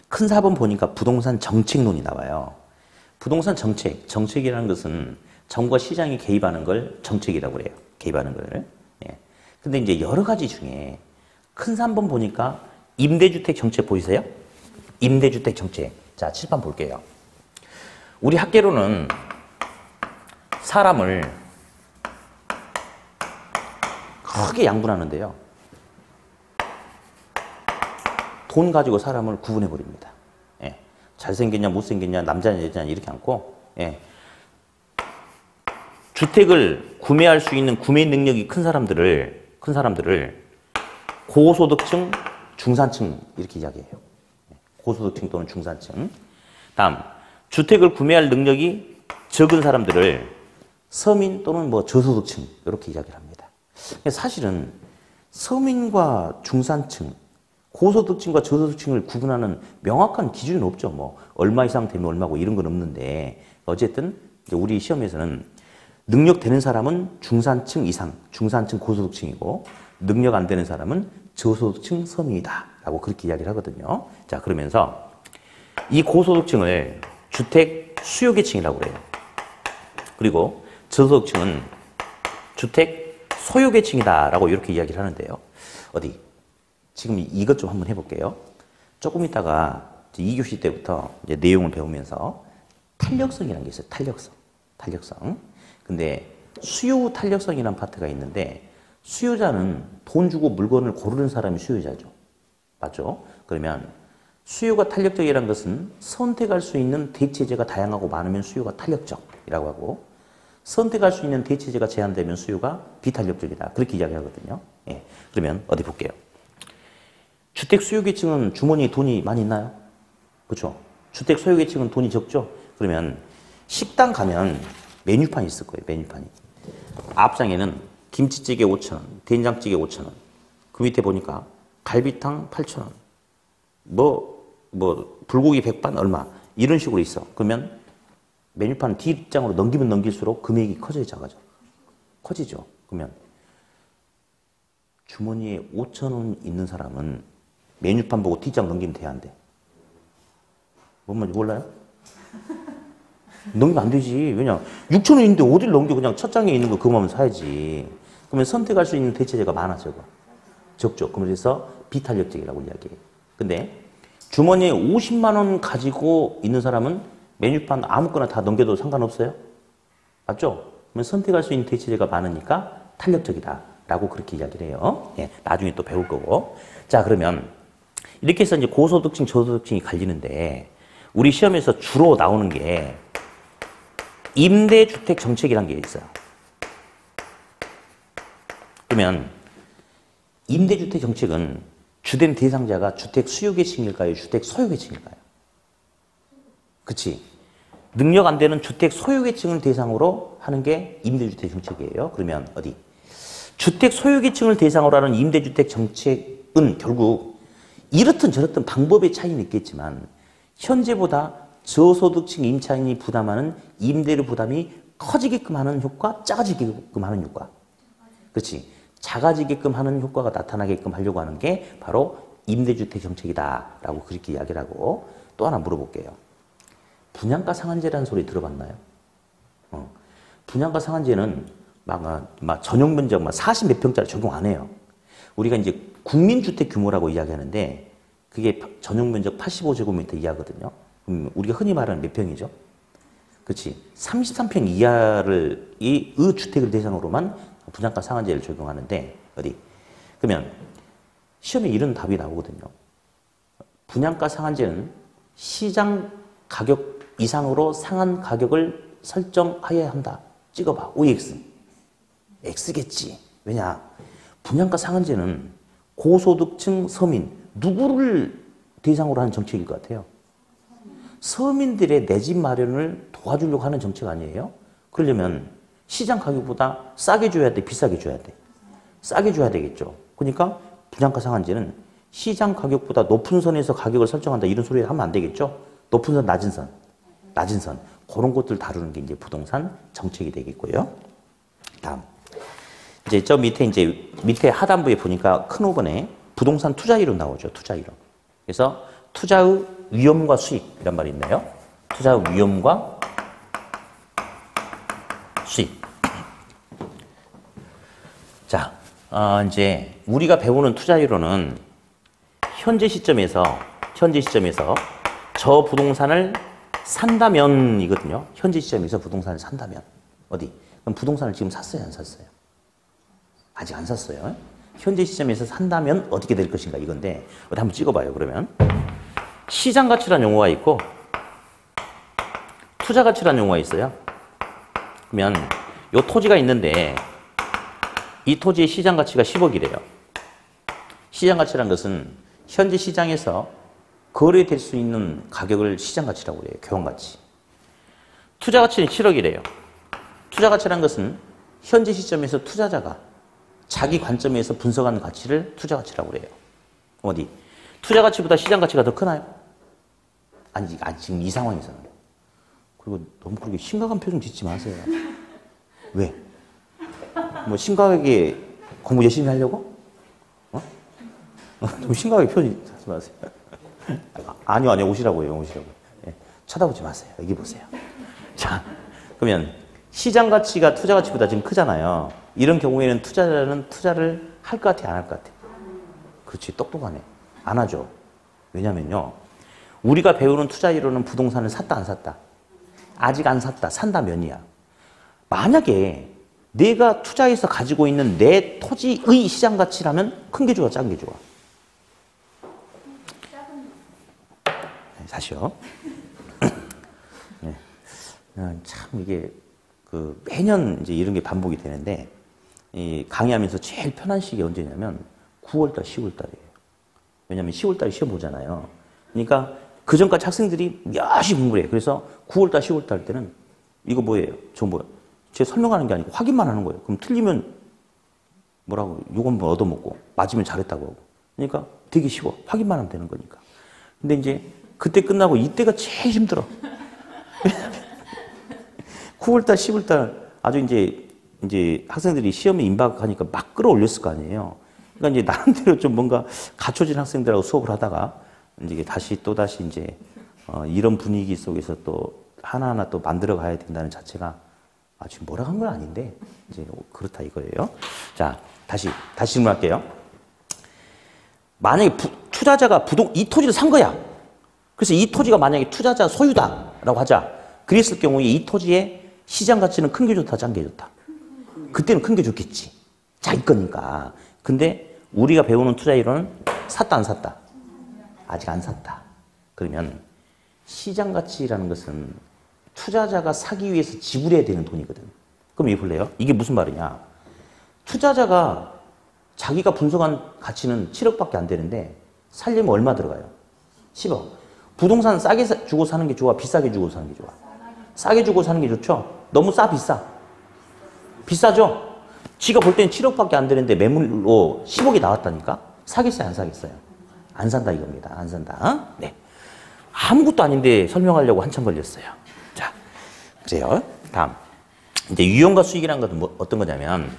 큰 4번 보니까 부동산 정책론이 나와요. 부동산 정책, 정책이라는 것은 정부가 시장에 개입하는 걸 정책이라고 그래요. 개입하는 걸. 예. 근데 이제 여러 가지 중에 큰 3번 보니까 임대주택 정책 보이세요? 임대주택 정책. 자, 칠판 볼게요. 우리 학계로는 사람을 크게 양분하는데요. 돈 가지고 사람을 구분해 버립니다. 예. 잘생겼냐, 못생겼냐, 남자냐, 여자냐 이렇게 않고, 예. 주택을 구매할 수 있는 구매 능력이 큰 사람들을 고소득층, 중산층 이렇게 이야기해요. 고소득층 또는 중산층. 다음, 주택을 구매할 능력이 적은 사람들을 서민 또는 뭐 저소득층 이렇게 이야기를 합니다. 사실은 서민과 중산층, 고소득층과 저소득층을 구분하는 명확한 기준은 없죠. 뭐 얼마 이상 되면 얼마고 이런 건 없는데, 어쨌든 이제 우리 시험에서는 능력 되는 사람은 중산층 이상, 중산층 고소득층이고, 능력 안 되는 사람은 저소득층 서민이다 라고 그렇게 이야기를 하거든요. 자, 그러면서 이 고소득층을 주택 수요계층이라고 그래요. 그리고 저소득층은 주택 소유계층이다 라고 이렇게 이야기를 하는데요. 어디? 지금 이것 좀 한번 해볼게요. 조금 있다가 2교시 때부터 이제 내용을 배우면서 탄력성이라는 게 있어요. 탄력성. 근데 수요 탄력성이라는 파트가 있는데, 수요자는 돈 주고 물건을 고르는 사람이 수요자죠. 맞죠? 그러면 수요가 탄력적이라는 것은 선택할 수 있는 대체제가 다양하고 많으면 수요가 탄력적이라고 하고, 선택할 수 있는 대체제가 제한되면 수요가 비탄력적이다. 그렇게 이야기하거든요. 예. 그러면 어디 볼게요. 주택 수요계층은 주머니에 돈이 많이 있나요? 그렇죠? 주택 소유계층은 돈이 적죠? 그러면 식당 가면 메뉴판이 있을 거예요. 메뉴판이. 앞장에는 김치찌개 5,000원, 된장찌개 5,000원. 그 밑에 보니까 갈비탕 8,000원. 불고기 백반 얼마. 이런 식으로 있어. 그러면 메뉴판 D장으로 넘기면 넘길수록 금액이 작아져. 커지죠. 그러면 주머니에 5,000원 있는 사람은 메뉴판 보고 D장 넘기면 돼야 안 돼? 뭔 말인지 몰라요? 넘기면 안 되지. 왜냐, 6,000원 있는데 어딜 넘겨. 그냥 첫 장에 있는 거 그거만 사야지. 그러면 선택할 수 있는 대체제가 많아, 적죠. 그래서 비탄력적이라고 이야기해요. 근데 주머니에 50만 원 가지고 있는 사람은 메뉴판 아무거나 다 넘겨도 상관없어요? 맞죠? 그러면 선택할 수 있는 대체제가 많으니까 탄력적이다 라고 그렇게 이야기를 해요. 예, 나중에 또 배울 거고. 자, 그러면 이렇게 해서 이제 고소득층, 저소득층이 갈리는데, 우리 시험에서 주로 나오는 게 임대주택 정책이라는 게 있어요. 그러면 임대주택 정책은 주된 대상자가 주택 수요계층일까요? 주택 소유계층일까요? 그치? 능력 안 되는 주택 소유계층을 대상으로 하는 게 임대주택 정책이에요. 그러면 어디? 주택 소유계층을 대상으로 하는 임대주택 정책은 결국 이렇든 저렇든 방법의 차이는 있겠지만, 현재보다 저소득층 임차인이 부담하는 임대료 부담이 커지게끔 하는 효과, 작아지게끔 하는 효과. 그렇지? 작아지게끔 하는 효과가 나타나게끔 하려고 하는 게 바로 임대주택 정책이다라고 그렇게 이야기를 하고, 또 하나 물어볼게요. 분양가 상한제라는 소리 들어봤나요? 분양가 상한제는 막 전용 면적 40 몇 평짜리 적용 안 해요. 우리가 이제 국민주택 규모라고 이야기하는데, 그게 전용 면적 85제곱미터 이하거든요. 우리가 흔히 말하는 몇 평이죠? 그렇지. 33평 이하를 이 주택을 대상으로만 분양가 상한제를 적용하는데, 어디? 그러면 시험에 이런 답이 나오거든요. 분양가 상한제는 시장 가격 이상으로 상한 가격을 설정하여야 한다. 찍어봐. OX. X겠지. 왜냐? 분양가 상한제는 고소득층 서민 누구를 대상으로 하는 정책일 것 같아요? 서민들의 내 집 마련을 도와주려고 하는 정책 아니에요? 그러려면 시장 가격보다 싸게 줘야 돼, 비싸게 줘야 돼? 싸게 줘야 되겠죠. 그러니까 분양가 상한제는 시장 가격보다 높은 선에서 가격을 설정한다 이런 소리 하면 안 되겠죠. 높은 선, 낮은 선, 낮은 선 그런 것들 다루는 게 이제 부동산 정책이 되겠고요. 다음 이제 저 밑에 밑에 하단부에 보니까 큰 5번에 부동산 투자 이론 나오죠. 투자 이론. 그래서 투자의 위험과 수익 이란 말이 있나요? 투자의 위험과 수익. 자, 이제 우리가 배우는 투자 이론은 현재 시점에서 저 부동산을 산다면이거든요. 현재 시점에서 부동산을 산다면 어디? 그럼 부동산을 지금 샀어요, 안 샀어요? 아직 안 샀어요. 현재 시점에서 산다면 어떻게 될 것인가 이건데 어디 한번 찍어봐요. 그러면 시장 가치라는 용어가 있고 투자 가치라는 용어가 있어요. 그러면 요 토지가 있는데 이 토지의 시장 가치가 10억이래요. 시장 가치라는 것은 현재 시장에서 거래될 수 있는 가격을 시장 가치라고 그래요. 교환 가치. 투자 가치는 7억이래요. 투자 가치라는 것은 현재 시점에서 투자자가 자기 관점에서 분석하는 가치를 투자 가치라고 그래요. 어디? 투자 가치보다 시장 가치가 더 크나요? 아니, 지금 이 상황에서는. 그리고 너무 그렇게 심각한 표정 짓지 마세요. 왜? 뭐 심각하게 공부 열심히 하려고? 너무 심각하게 표정 하지 마세요. 아니요, 오시라고요. 예, 쳐다보지 마세요. 여기 보세요. 자, 그러면 시장 가치가 투자 가치보다 지금 크잖아요. 이런 경우에는 투자자는 투자를 할 것 같아, 안 할 것 같아? 그렇지, 똑똑하네. 안 하죠. 왜냐면요. 우리가 배우는 투자 이론은 부동산을 샀다, 안 샀다? 아직 안 샀다, 산다면이야. 만약에 내가 투자해서 가지고 있는 내 토지의 시장 가치라면 큰 게 좋아, 작은 게 좋아? 네, 사시오. 네. 참 이게 매년 이제 이런 게 반복이 되는데 이 강의하면서 제일 편한 시기 언제냐면 9월달, 10월달이에요. 왜냐하면 10월달에 시험 보잖아요. 그러니까 그 전까지 학생들이 열심히 공부를 해요. 그래서 9월달, 10월달 때는 이거 뭐예요? 제가 설명하는 게 아니고 확인만 하는 거예요. 그럼 틀리면 뭐라고 욕 한번 얻어먹고 맞으면 잘했다고 하고. 그러니까 되게 쉬워. 확인만 하면 되는 거니까. 근데 이제 그때 끝나고 이때가 제일 힘들어. 9월달, 10월달 아주 이제 학생들이 시험에 임박하니까 막 끌어올렸을 거 아니에요. 그러니까 이제 나름대로 좀 뭔가 갖춰진 학생들하고 수업을 하다가 이제 또다시 이제 이런 분위기 속에서 또 하나하나 또 만들어 가야 된다는 자체가 지금 뭐라 한 건 아닌데 이제 그렇다 이거예요. 자, 다시 질문할게요. 만약에 투자자가 이 토지를 산 거야. 그래서 이 토지가 만약에 투자자 소유다라고 하자. 그랬을 경우에 이 토지의 시장 가치는 큰 게 좋다, 작은 게 좋다? 그때는 큰 게 좋겠지. 자기 거니까. 근데 우리가 배우는 투자 이론은 샀다, 안 샀다? 아직 안 샀다. 그러면 시장 가치라는 것은 투자자가 사기 위해서 지불해야 되는 돈이거든. 그럼 이거 볼래요? 이게 무슨 말이냐? 투자자가 자기가 분석한 가치는 7억밖에 안 되는데 살려면 얼마 들어가요? 10억. 부동산 싸게 주고 사는 게 좋아? 비싸게 주고 사는 게 좋아? 싸게 주고 사는 게 좋죠? 너무 비싸? 비싸죠? 지가 볼 때는 7억밖에 안 되는데 매물로 10억이 나왔다니까? 사겠어요, 안 사겠어요? 안 산다 이겁니다. 안 산다. 네. 아무것도 아닌데 설명하려고 한참 걸렸어요. 자, 그래요. 다음. 이제 유형과 수익이라는 것은 어떤 거냐면,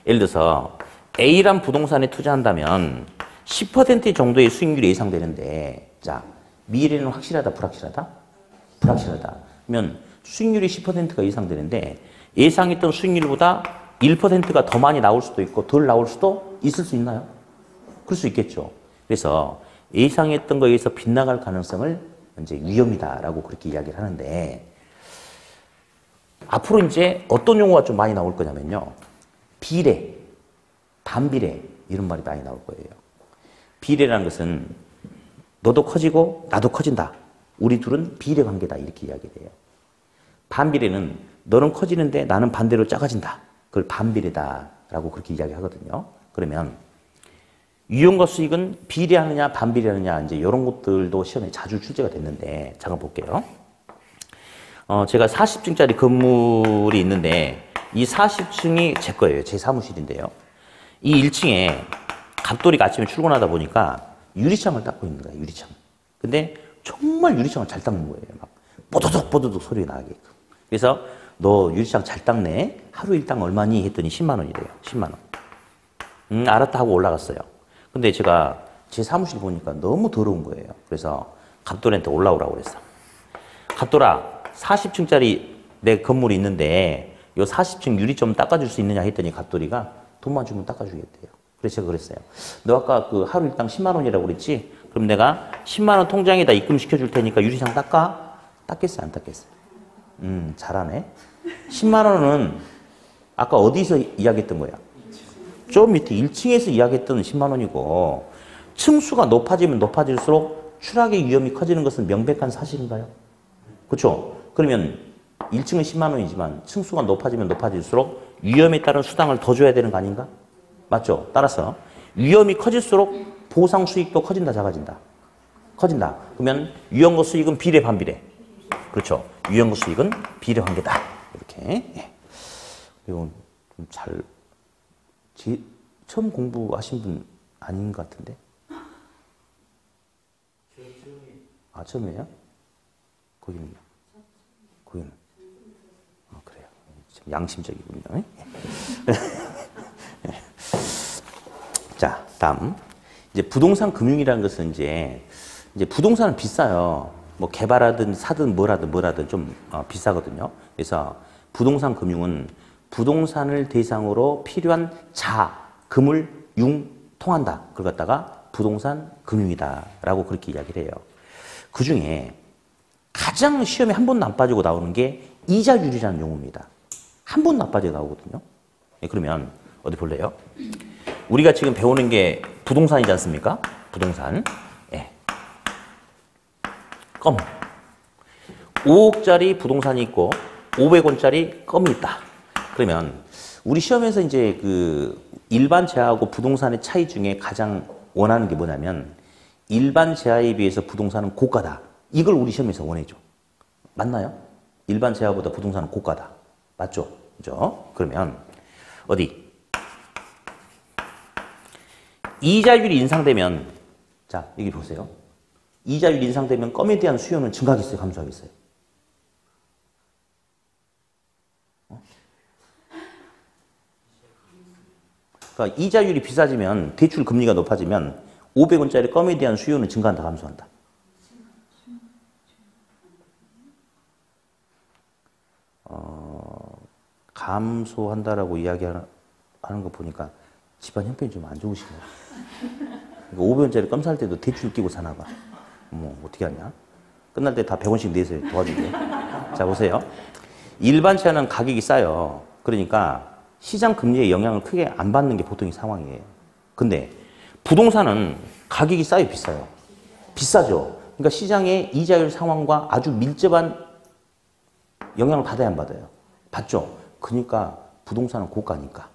예를 들어서 A란 부동산에 투자한다면 10% 정도의 수익률이 예상되는데, 자, 미래는 확실하다, 불확실하다? 불확실하다. 그러면 수익률이 10%가 예상되는데 예상했던 수익률보다 1%가 더 많이 나올 수도 있고 덜 나올 수도 있을 수 있나요? 그럴 수 있겠죠. 그래서 예상했던 거에 의해서 빗나갈 가능성을 이제 위험이다라고 그렇게 이야기를 하는데, 앞으로 이제 어떤 용어가 좀 많이 나올 거냐면요. 비례, 반비례 이런 말이 많이 나올 거예요. 비례라는 것은 너도 커지고 나도 커진다. 우리 둘은 비례 관계다 이렇게 이야기를 해요. 반비례는 너는 커지는데 나는 반대로 작아진다. 그걸 반비례다라고 그렇게 이야기하거든요. 그러면 유형과 수익은 비례하느냐 반비례하느냐 이제 이런 것들도 시험에 자주 출제가 됐는데 잠깐 볼게요. 제가 40층짜리 건물이 있는데 이 40층이 제 거예요. 제 사무실인데요. 이 1층에 갑돌이가 아침에 출근하다 보니까 유리창을 닦고 있는 거예요. 유리창. 근데 정말 유리창을 잘 닦는 거예요. 막 뽀드득 뽀드득 소리가 나게끔. 그래서 너 유리창 잘 닦네. 하루 일당 얼마니? 했더니 10만 원이래요. 10만 원. 알았다 하고 올라갔어요. 근데 제가 제 사무실 보니까 너무 더러운 거예요. 그래서 갑돌이한테 올라오라고 그랬어. 갑돌아, 40층짜리 내 건물이 있는데 요 40층 유리 좀 닦아줄 수 있느냐 했더니 갑돌이가 돈만 주면 닦아주겠대요. 그래서 제가 그랬어요. 너 아까 그 하루 일당 10만 원이라고 그랬지? 그럼 내가 10만 원 통장에다 입금시켜 줄 테니까 유리창 닦아? 닦겠어요? 안 닦겠어요? 잘하네. 10만 원은 아까 어디서 이야기했던 거야? 저 밑에 1층에서 이야기했던 10만 원이고 층수가 높아지면 높아질수록 추락의 위험이 커지는 것은 명백한 사실인가요? 그렇죠? 그러면 1층은 10만 원이지만 층수가 높아지면 높아질수록 위험에 따른 수당을 더 줘야 되는 거 아닌가? 맞죠? 따라서 위험이 커질수록 보상 수익도 커진다, 작아진다? 커진다. 그러면 위험과 수익은 비례, 반비례. 그렇죠? 위험과 수익은 비례 관계다. 이렇게. 예. 그리고 좀 처음 공부하신 분 아닌 것 같은데? 아, 처음이에요? 거기는요? 거기는? 그래요. 참 양심적이군요. 자, 다음. 이제 부동산 금융이라는 것은 이제 부동산은 비싸요. 뭐 개발하든 사든 뭐라든 좀 비싸거든요. 그래서 부동산 금융은 부동산을 대상으로 필요한 금을 융통한다. 그걸 갖다가 부동산 금융이다라고 그렇게 이야기를 해요. 그 중에 가장 시험에 한 번도 안 빠지고 나오는 게 이자율이라는 용어입니다. 한 번도 안 빠지고 나오거든요. 예, 그러면 어디 볼래요? 우리가 지금 배우는 게 부동산이지 않습니까? 부동산. 예. 껌. 5억짜리 부동산이 있고 500원짜리 껌이 있다. 그러면 우리 시험에서 이제 그 일반 제하하고 부동산의 차이 중에 가장 원하는 게 뭐냐면 일반 제하에 비해서 부동산은 고가다. 이걸 우리 시험에서 원해줘. 맞나요? 일반 제하보다 부동산은 고가다. 맞죠? 그죠? 그러면 어디? 이자율이 인상되면 자, 여기 보세요. 이자율이 인상되면 껌에 대한 수요는 증가하겠어요? 감소하겠어요? 그러니까 이자율이 비싸지면 대출 금리가 높아지면 500원짜리 껌에 대한 수요는 증가한다, 감소한다? 감소한다라고 이야기하는 거 보니까 집안 형편이 좀 안 좋으시네요. 그러니까 500원짜리 껌 살 때도 대출 끼고 사나 봐. 뭐 어떻게 하냐? 끝날 때 다 100원씩 내세요. 도와주게. 자, 보세요. 일반 차는 가격이 싸요. 그러니까 시장 금리의 영향을 크게 안 받는 게 보통의 상황이에요. 근데 부동산은 가격이 싸요, 비싸요? 비싸죠. 그러니까 시장의 이자율 상황과 아주 밀접한 영향을 받아야 안 받아요? 받죠. 그러니까 부동산은 고가니까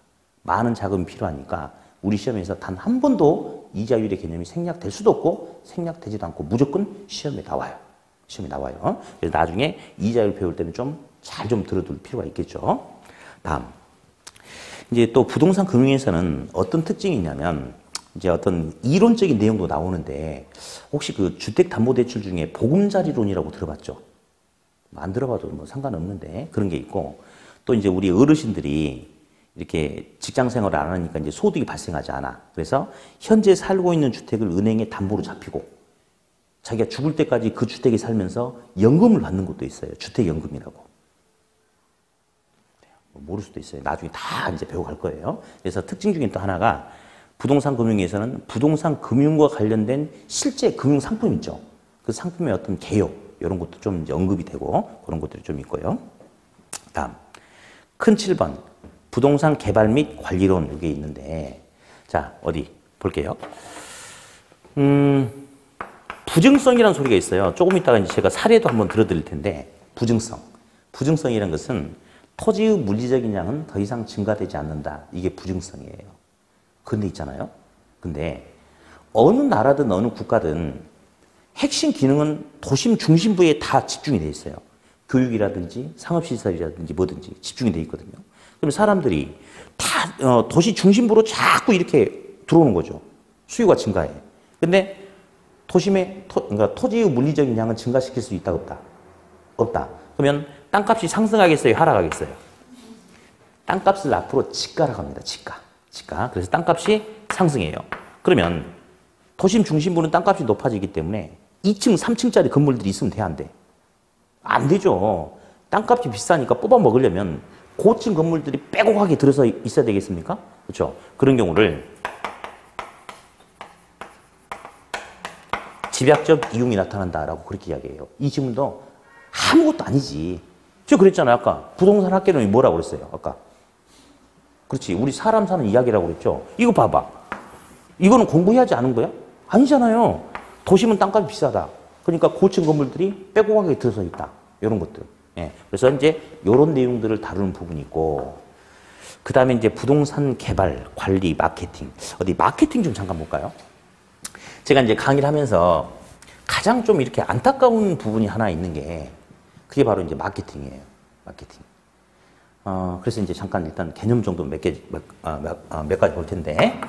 많은 자금이 필요하니까 우리 시험에서 단 한 번도 이자율의 개념이 생략될 수도 없고 생략되지도 않고 무조건 시험에 나와요. 시험에 나와요. 그래서 나중에 이자율 배울 때는 좀 잘 좀 들어둘 필요가 있겠죠. 다음. 이제 또 부동산 금융에서는 어떤 특징이 있냐면 이제 어떤 이론적인 내용도 나오는데 혹시 그 주택담보대출 중에 보금자리론이라고 들어봤죠? 안 들어봐도 뭐 상관없는데 그런 게 있고 또 이제 우리 어르신들이 이렇게 직장 생활을 안 하니까 이제 소득이 발생하지 않아. 그래서 현재 살고 있는 주택을 은행에 담보로 잡히고 자기가 죽을 때까지 그 주택에 살면서 연금을 받는 것도 있어요. 주택연금이라고. 모를 수도 있어요. 나중에 다 이제 배워갈 거예요. 그래서 특징 중에 또 하나가 부동산 금융에서는 부동산 금융과 관련된 실제 금융 상품 있죠. 그 상품의 어떤 개요 이런 것도 좀 이제 언급이 되고 그런 것들이 좀 있고요. 다음 큰 7번 부동산 개발 및 관리론 이게 있는데 자 어디 볼게요. 부증성이라는 소리가 있어요. 조금 이따가 이제 제가 사례도 한번 들어드릴 텐데 부증성이라는 것은 토지의 물리적인 양은 더 이상 증가되지 않는다. 이게 부증성이에요. 그런데 있잖아요. 근데 어느 나라든 어느 국가든 핵심 기능은 도심 중심부에 다 집중이 돼 있어요. 교육이라든지 상업시설이라든지 뭐든지 집중이 돼 있거든요. 그럼 사람들이 다 도시 중심부로 자꾸 이렇게 들어오는 거죠. 수요가 증가해. 근데 도심의 그러니까 토지의 물리적인 양은 증가시킬 수 있다, 없다? 없다. 그러면 땅값이 상승하겠어요, 하락하겠어요? 땅값을 앞으로 지가라고 합니다. 지가. 그래서 땅값이 상승해요. 그러면 도심 중심부는 땅값이 높아지기 때문에 2층, 3층짜리 건물들이 있으면 돼, 안 돼? 안 되죠. 땅값이 비싸니까 뽑아 먹으려면 고층 건물들이 빼곡하게 들어서 있어야 되겠습니까? 그렇죠? 그런 경우를 집약적 이용이 나타난다라고 그렇게 이야기해요. 이 질문도 아무것도 아니지. 저 그랬잖아요. 아까 부동산 학개론이 뭐라고 그랬어요? 아까. 그렇지. 우리 사람 사는 이야기라고 그랬죠. 이거 봐봐. 이거는 공부해야지 아는 거야? 아니잖아요. 도심은 땅값이 비싸다. 그러니까 고층 건물들이 빼곡하게 들어서 있다. 이런 것들. 예. 그래서 이제 이런 내용들을 다루는 부분이 있고, 그 다음에 이제 부동산 개발, 관리, 마케팅. 어디 마케팅 좀 잠깐 볼까요? 제가 이제 강의를 하면서 가장 좀 이렇게 안타까운 부분이 하나 있는 게, 그게 바로 이제 마케팅이에요. 마케팅. 그래서 이제 잠깐 일단 개념 정도 몇 가지 볼 텐데,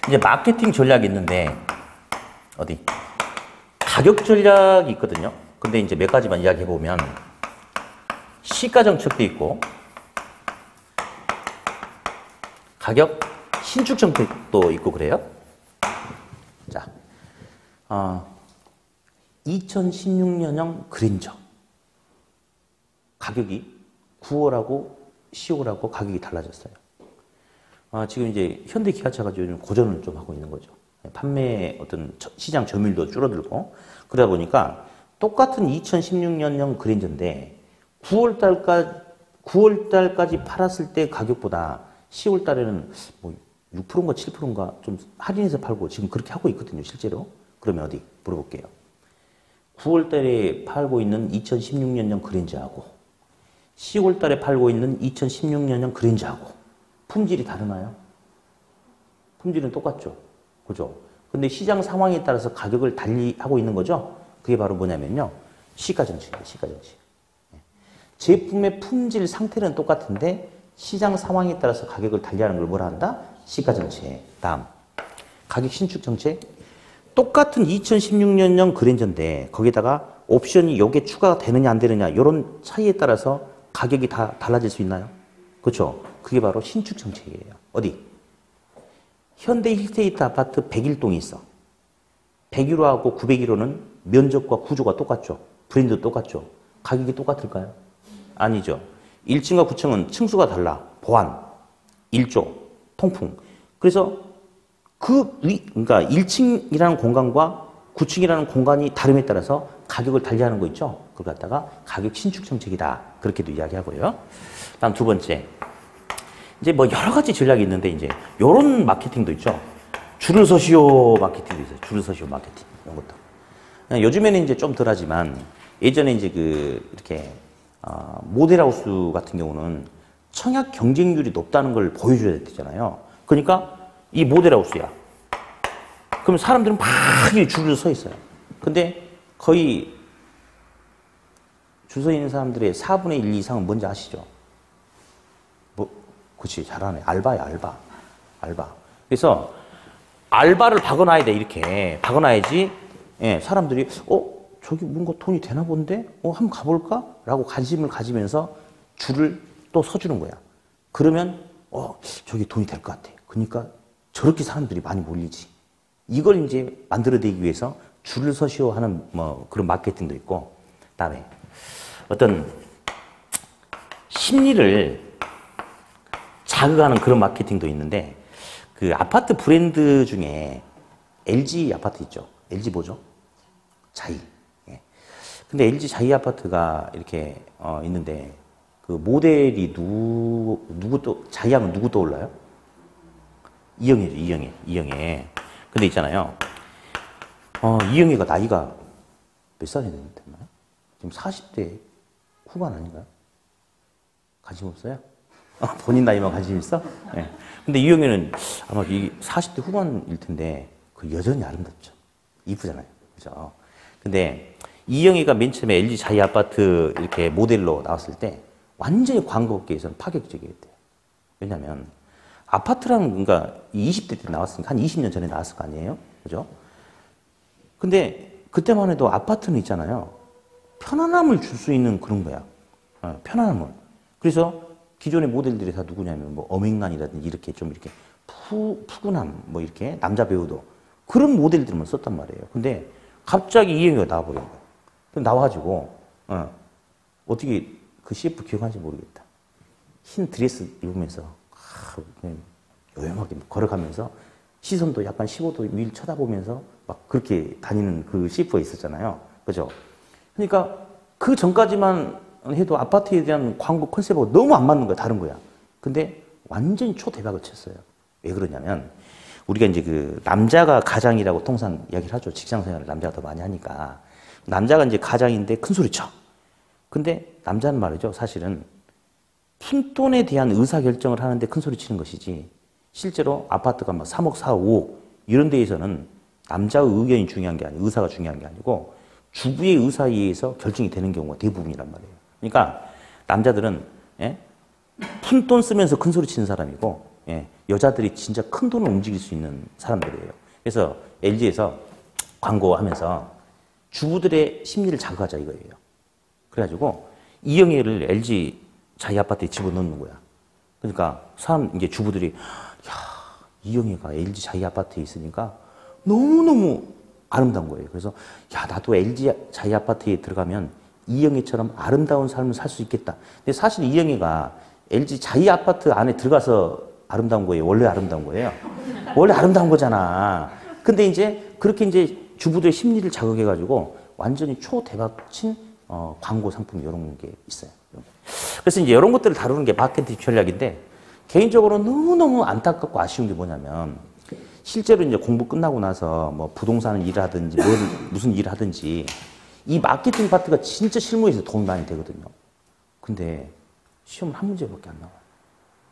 이제 마케팅 전략이 있는데, 어디? 가격 전략이 있거든요. 근데 이제 몇 가지만 이야기해 보면, 시가 정책도 있고, 가격 신축 정책도 있고 그래요. 자, 2016년형 그랜저. 가격이 9월하고 10월하고 가격이 달라졌어요. 지금 이제 현대 기아차가 요즘 고전을 좀 하고 있는 거죠. 판매 어떤 시장 점유율도 줄어들고 그러다 보니까 똑같은 2016년형 그랜저인데 9월 달까지 팔았을 때 가격보다 10월 달에는 뭐 6%인가 7%인가 좀 할인해서 팔고 지금 그렇게 하고 있거든요, 실제로. 그러면 어디 물어볼게요. 9월 달에 팔고 있는 2016년형 그랜저하고 10월 달에 팔고 있는 2016년형 그랜저하고 품질이 다르나요? 품질은 똑같죠. 그죠? 근데 시장 상황에 따라서 가격을 달리하고 있는 거죠? 그게 바로 뭐냐면요. 시가 정책이에요, 시가 정책. 제품의 품질 상태는 똑같은데 시장 상황에 따라서 가격을 달리하는 걸 뭐라 한다? 시가 정책. 다음. 가격 신축 정책. 똑같은 2016년형 그랜저인데 거기다가 옵션이 요게 추가가 되느냐 안 되느냐 이런 차이에 따라서 가격이 다 달라질 수 있나요? 그렇죠? 그게 바로 신축 정책이에요. 어디? 현대 힐스테이트 아파트 101동이 있어. 101호하고 901호는 면적과 구조가 똑같죠. 브랜드 똑같죠. 가격이 똑같을까요? 아니죠. 1층과 9층은 층수가 달라. 보안, 일조, 통풍. 그래서 그러니까 1층이라는 공간과 9층이라는 공간이 다름에 따라서 가격을 달리하는 거 있죠? 그걸 갖다가 가격 신축 정책이다. 그렇게도 이야기하고요. 다음 두 번째. 이제 뭐 여러 가지 전략이 있는데 이제 요런 마케팅도 있죠. 줄을 서시오 마케팅도 있어요. 줄을 서시오 마케팅. 이런 것도. 요즘에는 이제 좀 덜하지만 예전에 이제 이렇게 모델하우스 같은 경우는 청약 경쟁률이 높다는 걸 보여줘야 되잖아요. 그러니까 이 모델하우스야. 그럼 사람들은 막 줄을 서 있어요. 근데 거의 줄 서 있는 사람들의 4분의 1 이상은 뭔지 아시죠? 그치, 잘하네. 알바야, 알바. 그래서 알바를 박아놔야 돼, 이렇게. 박아놔야지, 예, 사람들이, 저기 뭔가 돈이 되나 본데? 한번 가볼까? 라고 관심을 가지면서 줄을 또 서주는 거야. 그러면, 저기 돈이 될 것 같아. 그러니까 저렇게 사람들이 많이 몰리지. 이걸 이제 만들어내기 위해서 줄을 서시오 하는 뭐 그런 마케팅도 있고, 그다음에 어떤 심리를 자극하는 그런 마케팅도 있는데, 그 아파트 브랜드 중에 LG 아파트 있죠. LG 뭐죠? 자이. 예. 근데 LG 자이 아파트가 이렇게 있는데 그 모델이 누구 또 자이하면 누구 떠올라요? 이영애죠. 이영애. 근데 있잖아요. 이영애가 나이가 몇 살이 됐나요? 지금 40대 후반 아닌가요? 관심 없어요? 본인 나이만 관심 있어? 네. 근데 이영애는 아마 이 40대 후반일 텐데 그 여전히 아름답죠. 이쁘잖아요. 그죠? 근데 이영애가 맨 처음에 LG 자이 아파트 이렇게 모델로 나왔을 때 완전히 광고업계에서는 파격적이었대요. 왜냐면 아파트라는 그러니까 20대 때 나왔으니까 한 20년 전에 나왔을 거 아니에요? 그죠? 근데 그때만 해도 아파트는 있잖아요. 편안함을 줄 수 있는 그런 거야. 편안함을. 그래서 기존의 모델들이 다 누구냐면 뭐 엄앵란이라든지 이렇게 좀 이렇게 푸근함 뭐 이렇게 남자 배우도 그런 모델들만 썼단 말이에요. 근데 갑자기 이영애가 나와버린 거야. 나와가지고 어떻게 그 CF 기억하는지 모르겠다. 흰 드레스 입으면서 그냥 요염하게 걸어가면서 시선도 약간 15도 위를 쳐다보면서 막 그렇게 다니는 그 CF가 있었잖아요. 그죠? 그러니까 그 전까지만 해도 아파트에 대한 광고 컨셉하고 너무 안 맞는 거야. 다른 거야. 근데 완전히 초대박을 쳤어요. 왜 그러냐면 우리가 이제 그 남자가 가장이라고 통상 이야기를 하죠. 직장 생활을 남자가 더 많이 하니까. 남자가 이제 가장인데 큰 소리 쳐. 근데 남자는 말이죠. 사실은 푼돈에 대한 의사결정을 하는데 큰 소리 치는 것이지 실제로 아파트가 막 3억, 4억, 5억 이런 데에서는 남자의 의견이 중요한 게 아니고 의사가 중요한 게 아니고 주부의 의사에 의해서 결정이 되는 경우가 대부분이란 말이에요. 그러니까 남자들은 푼돈 쓰면서 큰 소리 치는 사람이고 여자들이 진짜 큰 돈을 움직일 수 있는 사람들이에요. 그래서 LG에서 광고하면서 주부들의 심리를 자극하자 이거예요. 그래가지고 이영애를 LG 자기 아파트에 집어넣는 거야. 그러니까 이제 주부들이 야, 이영애가 LG 자기 아파트에 있으니까 너무너무 아름다운 거예요. 그래서 야, 나도 LG 자기 아파트에 들어가면 이영애처럼 아름다운 삶을 살 수 있겠다. 근데 사실 이영애가 LG 자기 아파트 안에 들어가서 아름다운 거예요. 원래 아름다운 거예요. 원래 아름다운 거잖아. 근데 이제 그렇게 이제 주부들의 심리를 자극해가지고 완전히 초대박 친 광고 상품 이런 게 있어요. 그래서 이제 이런 것들을 다루는 게 마케팅 전략인데 개인적으로 너무너무 안타깝고 아쉬운 게 뭐냐면 실제로 이제 공부 끝나고 나서 뭐 부동산을 일하든지 무슨 일을 하든지 이 마케팅 파트가 진짜 실무에서 도움이 많이 되거든요. 근데 시험은 한 문제밖에 안 나와요.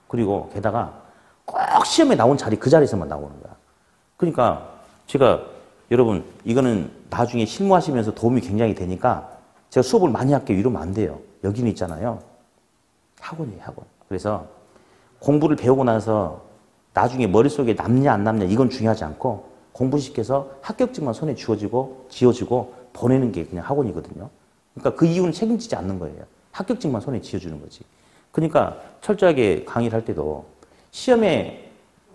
그리고 게다가 꼭 시험에 나온 자리 그 자리에서만 나오는 거야. 그러니까 제가 여러분 이거는 나중에 실무하시면서 도움이 굉장히 되니까 제가 수업을 많이 할게요 이러면 안 돼요. 여기는 있잖아요. 학원이에요, 학원. 그래서 공부를 배우고 나서 나중에 머릿속에 남냐 안 남냐 이건 중요하지 않고 공부시켜서 합격증만 손에 지어지고 보내는 게 그냥 학원이거든요. 그러니까 그 이유는 책임지지 않는 거예요. 합격증만 손에 쥐어주는 거지. 그러니까 철저하게 강의를 할 때도 시험에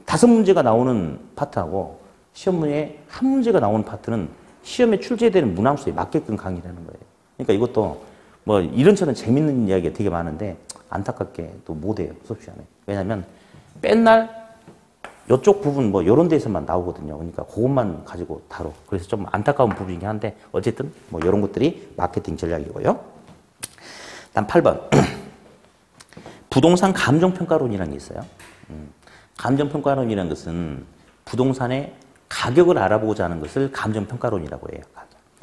5문제가 나오는 파트하고 시험문에 1문제가 나오는 파트는 시험에 출제되는 문항수에 맞게끔 강의를 하는 거예요. 그러니까 이것도 뭐 이런저런 재밌는 이야기가 되게 많은데 안타깝게 또 못해요. 수업 시간에. 왜냐면 맨날 이쪽 부분 뭐 이런 데서만 나오거든요. 그러니까 그것만 가지고 다뤄. 그래서 좀 안타까운 부분이긴 한데 어쨌든 뭐 이런 것들이 마케팅 전략이고요. 다음 8번. 부동산 감정평가론이라는 게 있어요. 감정평가론이라는 것은 부동산의 가격을 알아보고자 하는 것을 감정평가론이라고 해요.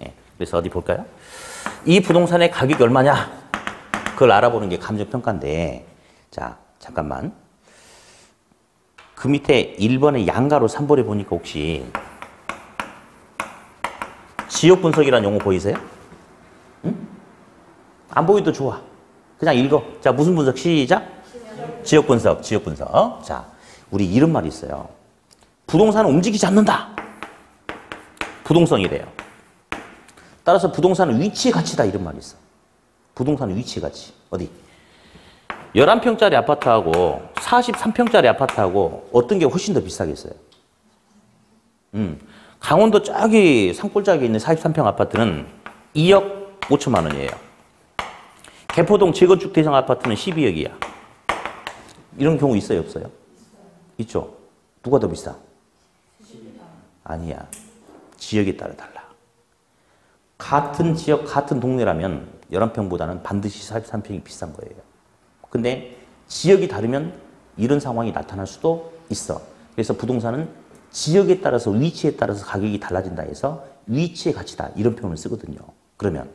예. 그래서 어디 볼까요? 이 부동산의 가격이 얼마냐? 그걸 알아보는 게 감정평가인데 자, 잠깐만. 그 밑에 1번의 양가로 3번에 보니까 혹시 지역분석이라는 용어 보이세요? 응? 안 보이도 좋아. 그냥 읽어. 자, 무슨 분석? 시작. 지역분석. 자, 우리 이런 말이 있어요. 부동산은 움직이지 않는다. 부동성이래요. 따라서 부동산은 위치의 가치다. 이런 말이 있어. 부동산은 위치의 가치. 어디? 11평짜리 아파트하고 43평짜리 아파트하고 어떤 게 훨씬 더 비싸겠어요? 강원도 저기 산골짜기에 있는 43평 아파트는 2억 5천만 원이에요. 개포동 재건축 대상 아파트는 12억이야. 이런 경우 있어요, 없어요? 있죠. 누가 더 비싸? 아니야. 지역에 따라 달라. 같은 지역, 같은 동네라면 11평보다는 반드시 43평이 비싼 거예요. 근데 지역이 다르면 이런 상황이 나타날 수도 있어. 그래서 부동산은 지역에 따라서 위치에 따라서 가격이 달라진다 해서 위치의 가치다. 이런 표현을 쓰거든요. 그러면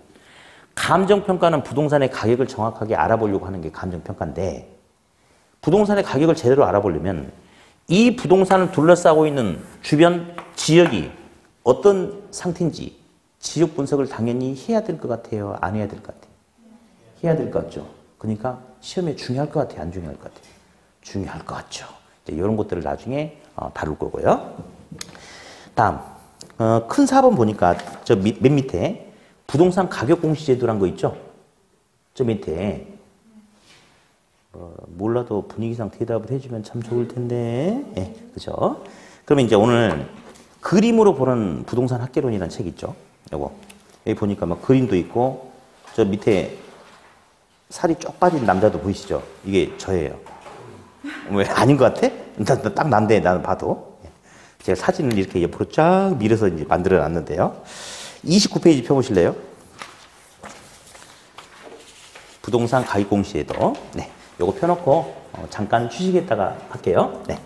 감정평가는 부동산의 가격을 정확하게 알아보려고 하는 게 감정평가인데 부동산의 가격을 제대로 알아보려면 이 부동산을 둘러싸고 있는 주변 지역이 어떤 상태인지 지역 분석을 당연히 해야 될 것 같아요? 안 해야 될 것 같아요? 해야 될 것 같죠? 그러니까 시험에 중요할 것 같아요? 안 중요할 것 같아요? 중요할 것 같죠? 이제 이런 것들을 나중에 다룰 거고요. 다음, 큰 4번 보니까 저 맨 밑에 부동산 가격 공시 제도란 거 있죠? 저 밑에 몰라도 분위기상 대답을 해주면 참 좋을 텐데, 예, 그죠? 그러면 이제 오늘 그림으로 보는 부동산 학개론이라는 책 있죠? 요거 여기 보니까 막 그림도 있고 저 밑에 살이 쪽 빠진 남자도 보이시죠? 이게 저예요. 왜 아닌 것 같아? 딱 난데 나는 봐도 제가 사진을 이렇게 옆으로 쫙 밀어서 이제 만들어 놨는데요. 29페이지 펴보실래요? 부동산 가격 공시에도 네, 요거 펴놓고 잠깐 휴식했다가 할게요. 네.